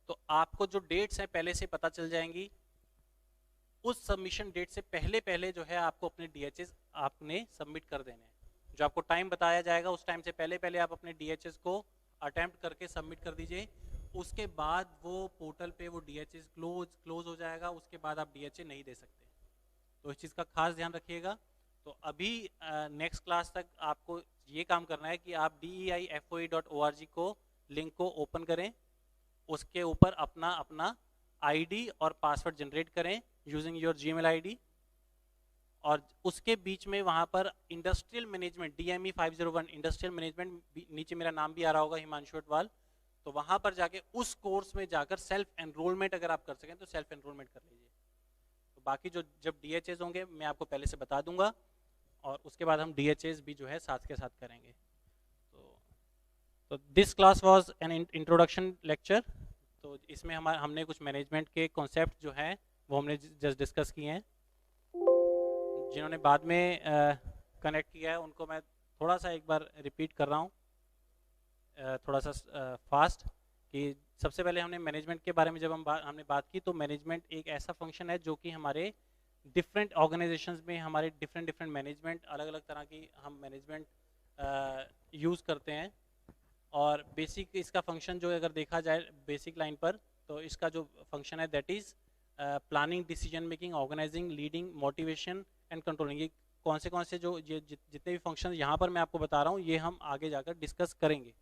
तो आपको जो डेट्स हैं पहले से पता चल जाएंगी। उस सबमिशन डेट से पहले पहले जो है आपको अपने DHS आपने सबमिट कर देने हैं। जो आपको टाइम बताया जाएगा उस टाइम से पहले पहले आप अपने DHS को अटेम्प्ट करके सबमिट कर दीजिए। उसके बाद वो पोर्टल पे वो DHS क्लोज हो जाएगा, उसके बाद आप DHA नहीं दे सकते। तो इस चीज़ का खास ध्यान रखिएगा। तो अभी नेक्स्ट क्लास तक आपको ये काम करना है कि आप DEIFOE.org को लिंक को ओपन करें, उसके ऊपर अपना अपना आईडी और पासवर्ड जनरेट करें यूजिंग योर जीमेल आईडी, और उसके बीच में वहां पर industrial management DME 501 industrial management, नीचे मेरा नाम भी आ रहा होगा हिमांशु अटवाल, तो वहां पर जाके उस कोर्स में जाकर सेल्फ एनरोलमेंट अगर आप कर सकें तो सेल्फ एनरोलमेंट कर लीजिए। तो बाकी जो जब DHS होंगे मैं आपको पहले से बता दूंगा, और उसके बाद हम DHS भी जो है साथ के साथ करेंगे। तो this class was an introduction lecture. तो इसमें हमने कुछ मैनेजमेंट के कॉन्सेप्ट जो हैं वो हमने जस्ट डिस्कस किए हैं। जिन्होंने बाद में कनेक्ट किया है उनको मैं थोड़ा सा एक बार रिपीट कर रहा हूँ, थोड़ा सा फास्ट, कि सबसे पहले हमने मैनेजमेंट के बारे में जब हमने बात की, तो मैनेजमेंट एक ऐसा फंक्शन है जो कि हमारे डिफरेंट ऑर्गेनाइजेशंस में हमारे डिफरेंट मैनेजमेंट, अलग अलग तरह की हम मैनेजमेंट यूज़ करते हैं। और बेसिक इसका फंक्शन जो अगर देखा जाए बेसिक लाइन पर, तो इसका जो फंक्शन है that is planning, decision making, organizing, leading, motivation and controlling. ये कौन से जो जितने भी फंक्शन यहाँ पर मैं आपको बता रहा हूँ ये हम आगे जाकर डिस्कस करेंगे।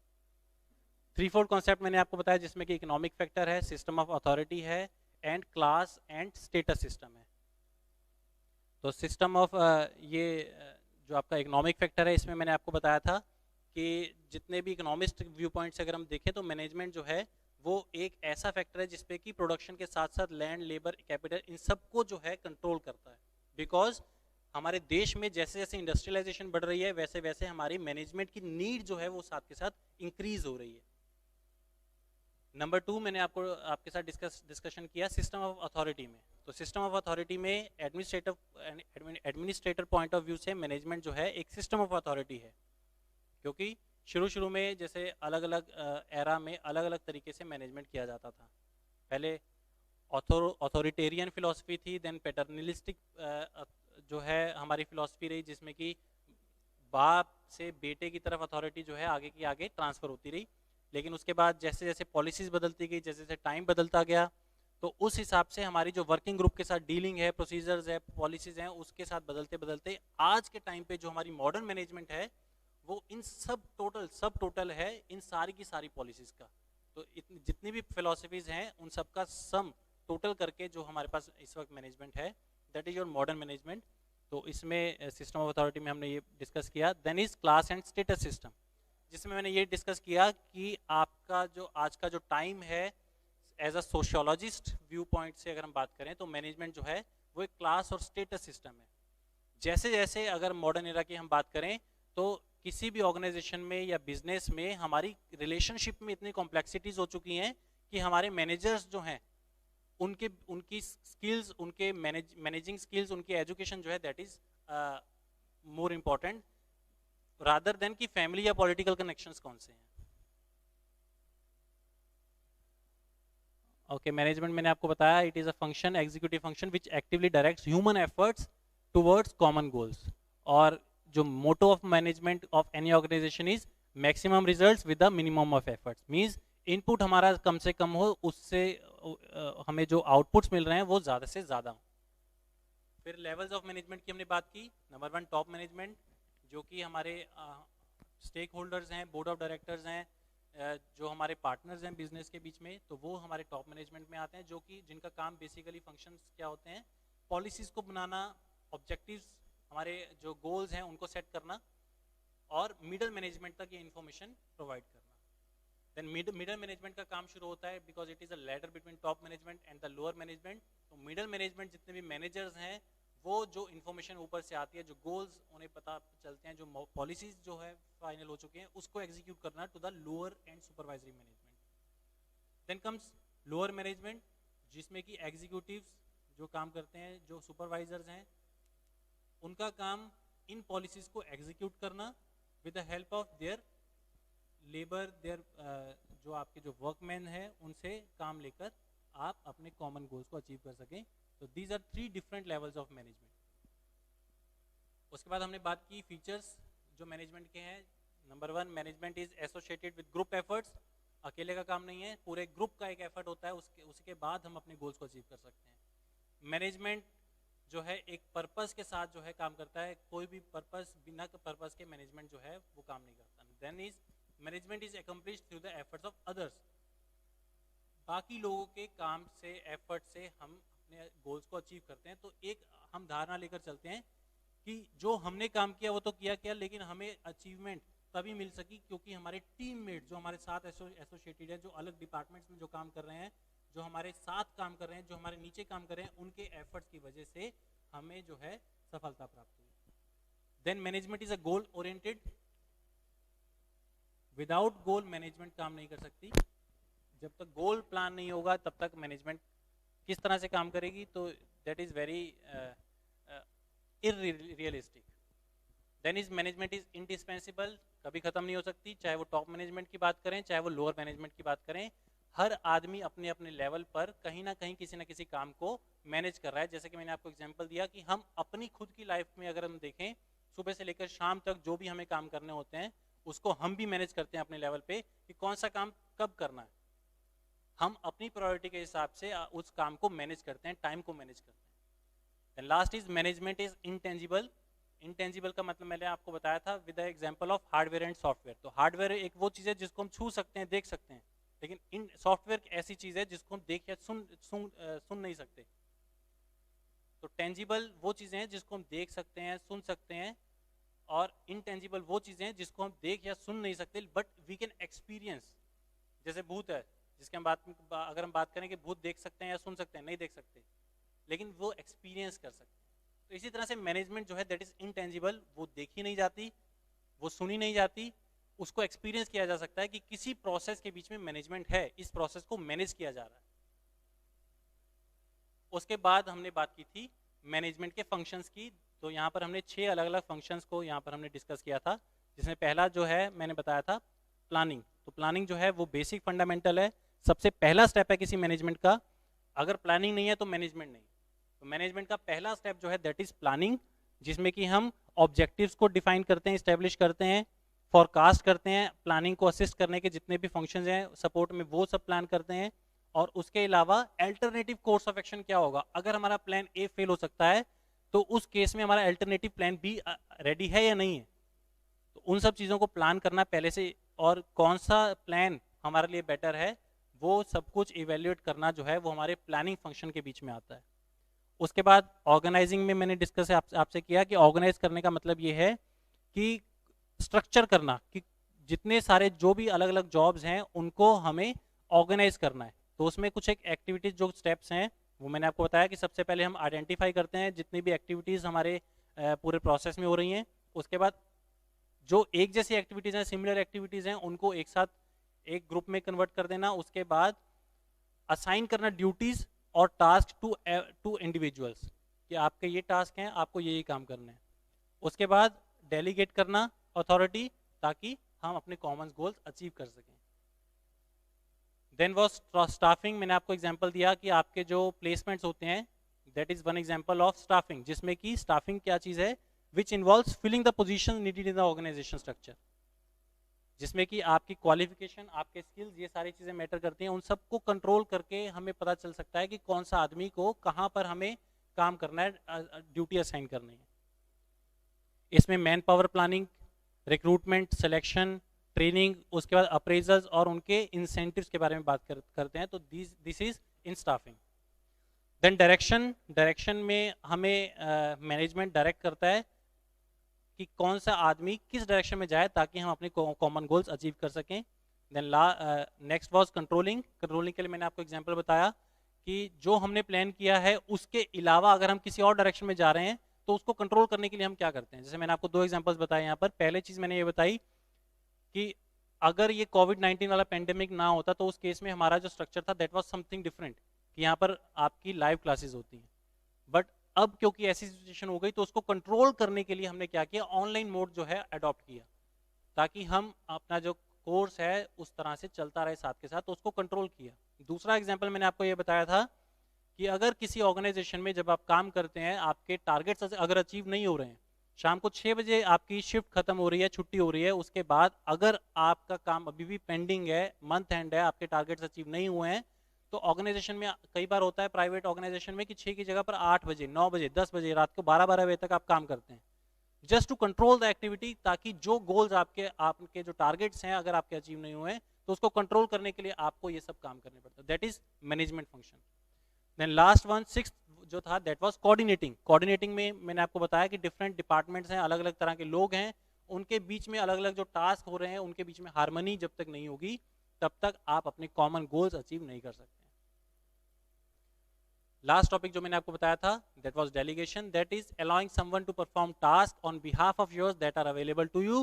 3-4 कॉन्सेप्ट मैंने आपको बताया, जिसमें कि इकोनॉमिक फैक्टर है, सिस्टम ऑफ अथॉरिटी है, and class and status system है। तो सिस्टम ऑफ ये जो आपका इकोनॉमिक फैक्टर है, इसमें मैंने आपको बताया था कि जितने भी इकोनॉमिस्ट व्यू पॉइंट से अगर हम देखें तो मैनेजमेंट जो है वो एक ऐसा फैक्टर है जिसपे कि प्रोडक्शन के साथ साथ लैंड, लेबर, कैपिटल, इन सबको जो है कंट्रोल करता है। बिकॉज हमारे देश में जैसे जैसे इंडस्ट्रियलाइजेशन बढ़ रही है वैसे वैसे हमारी मैनेजमेंट की नीड जो है वो साथ के साथ इंक्रीज हो रही है। नंबर 2 मैंने आपके साथ डिस्कशन किया सिस्टम ऑफ अथॉरिटी में। तो सिस्टम ऑफ अथॉरिटी में एडमिनिस्ट्रेटर पॉइंट ऑफ व्यू से मैनेजमेंट जो है एक सिस्टम ऑफ अथॉरिटी है, क्योंकि शुरू में जैसे अलग अलग एरा में अलग अलग तरीके से मैनेजमेंट किया जाता था। पहले ऑथोरिटेरियन फिलॉसफी थी, देन पैटर्नलिस्टिक जो है हमारी फिलॉसफी रही, जिसमें कि बाप से बेटे की तरफ अथॉरिटी जो है आगे की आगे ट्रांसफ़र होती रही। लेकिन उसके बाद जैसे जैसे पॉलिसीज़ बदलती गई, जैसे जैसे टाइम बदलता गया, तो उस हिसाब से हमारी जो वर्किंग ग्रुप के साथ डीलिंग है, प्रोसीजर्स है, पॉलिसीज़ हैं, उसके साथ बदलते बदलते आज के टाइम पे जो हमारी मॉडर्न मैनेजमेंट है वो इन सब टोटल है इन सारी की सारी पॉलिसीज़ का। तो जितनी भी फिलॉसफीज़ हैं उन सब का सम टोटल करके जो हमारे पास इस वक्त मैनेजमेंट है that is your modern management. तो इसमें सिस्टम ऑफ अथॉरिटी में हमने ये डिस्कस किया। Then is class and status system, जिसमें मैंने ये डिस्कस किया कि आपका जो आज का जो टाइम है as a sociologist viewpoint से अगर हम बात करें तो मैनेजमेंट जो है वो एक क्लास और स्टेटस सिस्टम है। जैसे जैसे अगर मॉडर्न एरा की हम बात करें तो किसी भी ऑर्गेनाइजेशन में या बिजनेस में हमारी रिलेशनशिप में इतनी कॉम्प्लेक्सिटीज हो चुकी हैं कि हमारे मैनेजर्स जो हैं उनकी स्किल्स, उनके मैनेजिंग स्किल्स, उनकी एजुकेशन जो है that is more important rather than कि फैमिली या पॉलिटिकल कनेक्शंस कौन से हैं। ओके, मैनेजमेंट मैंने आपको बताया it is a function, executive function which actively directs human efforts towards common goals. और जो motto of management of any organization is maximum results with the minimum of efforts. Means input हमारा कम से कम हो, उससे हमें जो आउटपुट्स मिल रहे हैं वो ज़्यादा से ज़्यादा हो। फिर लेवल्स ऑफ मैनेजमेंट की हमने बात की। नंबर 1 टॉप मैनेजमेंट, जो कि हमारे स्टेक होल्डर्स हैं, बोर्ड ऑफ डायरेक्टर्स हैं, जो हमारे पार्टनर्स हैं बिजनेस के बीच में, तो वो हमारे टॉप मैनेजमेंट में आते हैं, जो कि जिनका काम बेसिकली फंक्शंस क्या होते हैं, पॉलिसीज़ को बनाना, ऑब्जेक्टिव्स, हमारे जो गोल्स हैं उनको सेट करना, और मिडल मैनेजमेंट तक ये इन्फॉर्मेशन प्रोवाइड करना। देन मिडल मैनेजमेंट का काम शुरू होता है because it is a ladder between top management and the lower management. तो मिडल मैनेजमेंट जितने भी मैनेजर्स हैं वो जो इन्फॉर्मेशन ऊपर से आती है, जो गोल्स उन्हें पता चलते हैं, जो पॉलिसीज जो है फाइनल हो चुके हैं, उसको एग्जीक्यूट करना to the lower and supervisory management. Then comes lower management, जिसमें कि एग्जीक्यूटिव्स जो काम करते हैं, जो सुपरवाइजर्स हैं, उनका काम इन पॉलिसीज को एग्जीक्यूट करना with the help of their labour, their जो आपके जो वर्कमैन है उनसे काम लेकर आप अपने कॉमन गोल्स को अचीव कर सकें। तो these are 3 different levels of management. उसके बाद हमने बात की फीचर्स जो मैनेजमेंट के हैं। Number 1, management is associated with group efforts. अकेले का काम नहीं है, पूरे ग्रुप का एक एफर्ट होता है, उसके बाद हम अपने गोल्स को अचीव कर सकते हैं। मैनेजमेंट जो है एक पर्पस के साथ जो है काम करता है, कोई भी पर्पस बिना पर्पस के मैनेजमेंट जो है वो काम नहीं करता। Then is management is accomplished through the efforts of others. बाकी लोगों के काम से, एफर्ट से हम अपने गोल्स को अचीव करते हैं। तो एक हम धारणा लेकर चलते हैं कि जो हमने काम किया वो तो किया, लेकिन हमें अचीवमेंट तभी मिल सकी क्योंकि हमारे टीममेट जो हमारे साथ एसोसिएटेड है, जो अलग डिपार्टमेंट्स में जो काम कर रहे हैं, जो हमारे साथ काम कर रहे हैं, जो हमारे नीचे काम कर रहे हैं, उनके एफर्ट्स की वजह से हमें जो है सफलता प्राप्त हुई। Then management is a goal oriented. Without goal management काम नहीं कर सकती। जब तक गोल प्लान नहीं होगा तब तक मैनेजमेंट किस तरह से काम करेगी, तो that is very irrealistic. Then is management is indispensable, कभी खत्म नहीं हो सकती, चाहे वो टॉप मैनेजमेंट की बात करें चाहे वो लोअर मैनेजमेंट की बात करें। हर आदमी अपने अपने लेवल पर कहीं ना कहीं किसी ना किसी काम को मैनेज कर रहा है। जैसे कि मैंने आपको एग्जांपल दिया कि हम अपनी खुद की लाइफ में अगर हम देखें, सुबह से लेकर शाम तक जो भी हमें काम करने होते हैं उसको हम भी मैनेज करते हैं अपने लेवल पे कि कौन सा काम कब करना है। हम अपनी प्रायोरिटी के हिसाब से उस काम को मैनेज करते हैं, टाइम को मैनेज करते हैं। Last is management is intangible. Intangible का मतलब मैंने आपको बताया था with the example of hardware and software. तो हार्डवेयर एक वो चीज़ है जिसको हम छू सकते हैं, देख सकते हैं, लेकिन इन सॉफ्टवेयर ऐसी चीज़ है जिसको हम देख या सुन नहीं सकते। तो टेंजिबल वो चीज़ें हैं जिसको हम देख सकते हैं, सुन सकते हैं, और इनटेंजिबल वो चीज़ें हैं जिसको हम देख या सुन नहीं सकते बट वी कैन एक्सपीरियंस। जैसे भूत है जिसके हम अगर हम बात करें कि भूत देख सकते हैं या सुन सकते हैं, नहीं देख सकते, लेकिन वो एक्सपीरियंस कर सकते हैं। तो इसी तरह से मैनेजमेंट जो है दैट इज इनटेंजिबल, वो देखी नहीं जाती, वो सुनी नहीं जाती, उसको एक्सपीरियंस किया जा सकता है कि किसी प्रोसेस के बीच में मैनेजमेंट है, इस प्रोसेस को मैनेज किया जा रहा है। उसके बाद हमने बात की थी मैनेजमेंट के फंक्शंस की। तो यहाँ पर हमने 6 अलग अलग फंक्शंस को यहाँ पर हमने डिस्कस किया था, जिसमें पहला जो है मैंने बताया था प्लानिंग। तो प्लानिंग जो है वो बेसिक फंडामेंटल है, सबसे पहला स्टेप है किसी मैनेजमेंट का। अगर प्लानिंग नहीं है तो मैनेजमेंट नहीं। तो मैनेजमेंट का पहला स्टेप जो है दैट इज प्लानिंग, जिसमें कि हम ऑब्जेक्टिव्स को डिफाइन करते हैं, इस्टेब्लिश करते हैं, फॉरकास्ट करते हैं, प्लानिंग को असिस्ट करने के जितने भी फंक्शंस हैं सपोर्ट में वो सब प्लान करते हैं। और उसके अलावा अल्टरनेटिव कोर्स ऑफ एक्शन क्या होगा, अगर हमारा प्लान ए फेल हो सकता है तो उस केस में हमारा अल्टरनेटिव प्लान बी रेडी है या नहीं है। तो उन सब चीज़ों को प्लान करना पहले से, और कौन सा प्लान हमारे लिए बेटर है वो सब कुछ इवेल्युएट करना जो है वो हमारे प्लानिंग फंक्शन के बीच में आता है। उसके बाद ऑर्गेनाइजिंग में मैंने डिस्कस आपसे किया कि ऑर्गेनाइज करने का मतलब ये है कि स्ट्रक्चर करना, कि जितने सारे जो भी अलग अलग जॉब्स हैं उनको हमें ऑर्गेनाइज करना है। तो उसमें कुछ एक एक्टिविटीज जो स्टेप्स हैं वो मैंने आपको बताया कि सबसे पहले हम आइडेंटिफाई करते हैं जितनी भी एक्टिविटीज़ हमारे पूरे प्रोसेस में हो रही हैं। उसके बाद जो एक जैसी एक्टिविटीज़ हैं, सिमिलर एक्टिविटीज़ हैं, उनको एक साथ एक ग्रुप में कन्वर्ट कर देना। उसके बाद असाइन करना ड्यूटीज़ और टास्क टू इंडिविजुअल्स कि आपके ये टास्क हैं, आपको ये काम करने हैं। उसके बाद डेलीगेट करना अथॉरिटी, ताकि हम अपने कॉमन गोल्स अचीव कर सकें। Then was staffing. मैंने आपको एग्जांपल दिया कि आपके जो प्लेसमेंट्स होते हैं that is one example of staffing, जिसमें कि स्टाफिंग क्या चीज़ है, which involves filling the position needed in the organisation structure, जिसमें कि आपकी क्वालिफिकेशन, आपके स्किल्स, ये सारी चीज़ें मैटर करती हैं। उन सबको कंट्रोल करके हमें पता चल सकता है कि कौन सा आदमी को कहाँ पर हमें काम करना है, ड्यूटी असाइन करनी है। इसमें man power planning, recruitment, selection, training, उसके बाद अप्रेजल्स और उनके इंसेंटिव्स के बारे में बात करते हैं। तो this is in staffing. Then direction. Direction में हमें मैनेजमेंट डायरेक्ट करता है कि कौन सा आदमी किस डायरेक्शन में जाए ताकि हम अपने कॉमन गोल्स अचीव कर सकें। Then next was controlling. Controlling के लिए मैंने आपको एग्जांपल बताया कि जो हमने प्लान किया है उसके अलावा अगर हम किसी और डायरेक्शन में जा रहे हैं तो उसको कंट्रोल करने के लिए हम क्या करते हैं। जैसे मैंने आपको 2 एग्जांपल्स बताए यहाँ पर। पहले चीज़ मैंने ये बताई कि अगर ये कोविड-19 वाला पेंडेमिक ना होता तो उस केस में हमारा जो स्ट्रक्चर था दैट वाज समथिंग डिफरेंट, कि यहाँ पर आपकी लाइव क्लासेस होती हैं, बट अब क्योंकि ऐसी सिचुएशन हो गई तो उसको कंट्रोल करने के लिए हमने क्या किया, ऑनलाइन मोड जो है अडॉप्ट किया, ताकि हम अपना जो कोर्स है उस तरह से चलता रहे साथ के साथ, तो उसको कंट्रोल किया। दूसरा एग्जांपल मैंने आपको ये बताया था कि अगर किसी ऑर्गेनाइजेशन में जब आप काम करते हैं, आपके टारगेट्स अगर अचीव नहीं हो रहे हैं, शाम को 6 बजे आपकी शिफ्ट खत्म हो रही है, छुट्टी हो रही है, उसके बाद अगर आपका काम अभी भी पेंडिंग है, मंथ एंड है, आपके टारगेट्स अचीव नहीं हुए हैं, तो ऑर्गेनाइजेशन में कई बार होता है प्राइवेट ऑर्गेनाइजेशन में कि 6 की जगह पर 8 बजे, 9 बजे, 10 बजे, रात को 12-12 बजे तक आप काम करते हैं, just to control the activity, ताकि जो गोल्स आपके जो टारगेट्स हैं अगर आपके अचीव नहीं हुए तो उसको कंट्रोल करने के लिए आपको ये सब काम करने पड़ता है। That is management function. Then last one, sixth जो था, दैट वाज कोऑर्डिनेटिंग। कोऑर्डिनेटिंग में मैंने आपको बताया कि डिफरेंट डिपार्टमेंट्स हैं, अलग अलग तरह के लोग हैं, उनके बीच में अलग अलग जो टास्क हो रहे हैं उनके बीच में हार्मनी जब तक नहीं होगी तब तक आप अपने कॉमन गोल्स अचीव नहीं कर सकते। लास्ट टॉपिक जो मैंने आपको बताया था, that was delegation, that is allowing someone to perform task on behalf of yours that are available to you,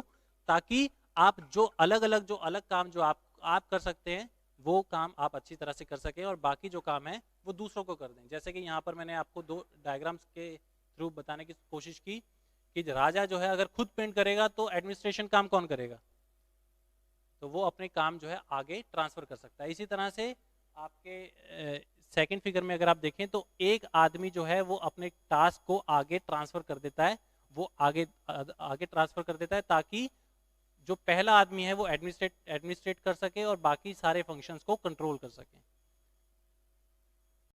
ताकि आप जो अलग काम जो आप कर सकते हैं वो काम आप अच्छी तरह से कर सकें और बाकी जो काम है वो दूसरों को कर दें। जैसे कि यहाँ पर मैंने आपको 2 डायग्राम्स के थ्रू बताने की कोशिश की कि राजा जो है अगर खुद पेंट करेगा तो एडमिनिस्ट्रेशन काम कौन करेगा, तो वो अपने काम जो है आगे ट्रांसफर कर सकता है। इसी तरह से आपके सेकंड फिगर में अगर आप देखें तो एक आदमी जो है वो अपने टास्क को आगे ट्रांसफर कर देता है, वो आगे ट्रांसफर कर देता है ताकि जो पहला आदमी है वो एडमिनिस्ट्रेट कर सके और बाकी सारे फंक्शंस को कंट्रोल कर सके।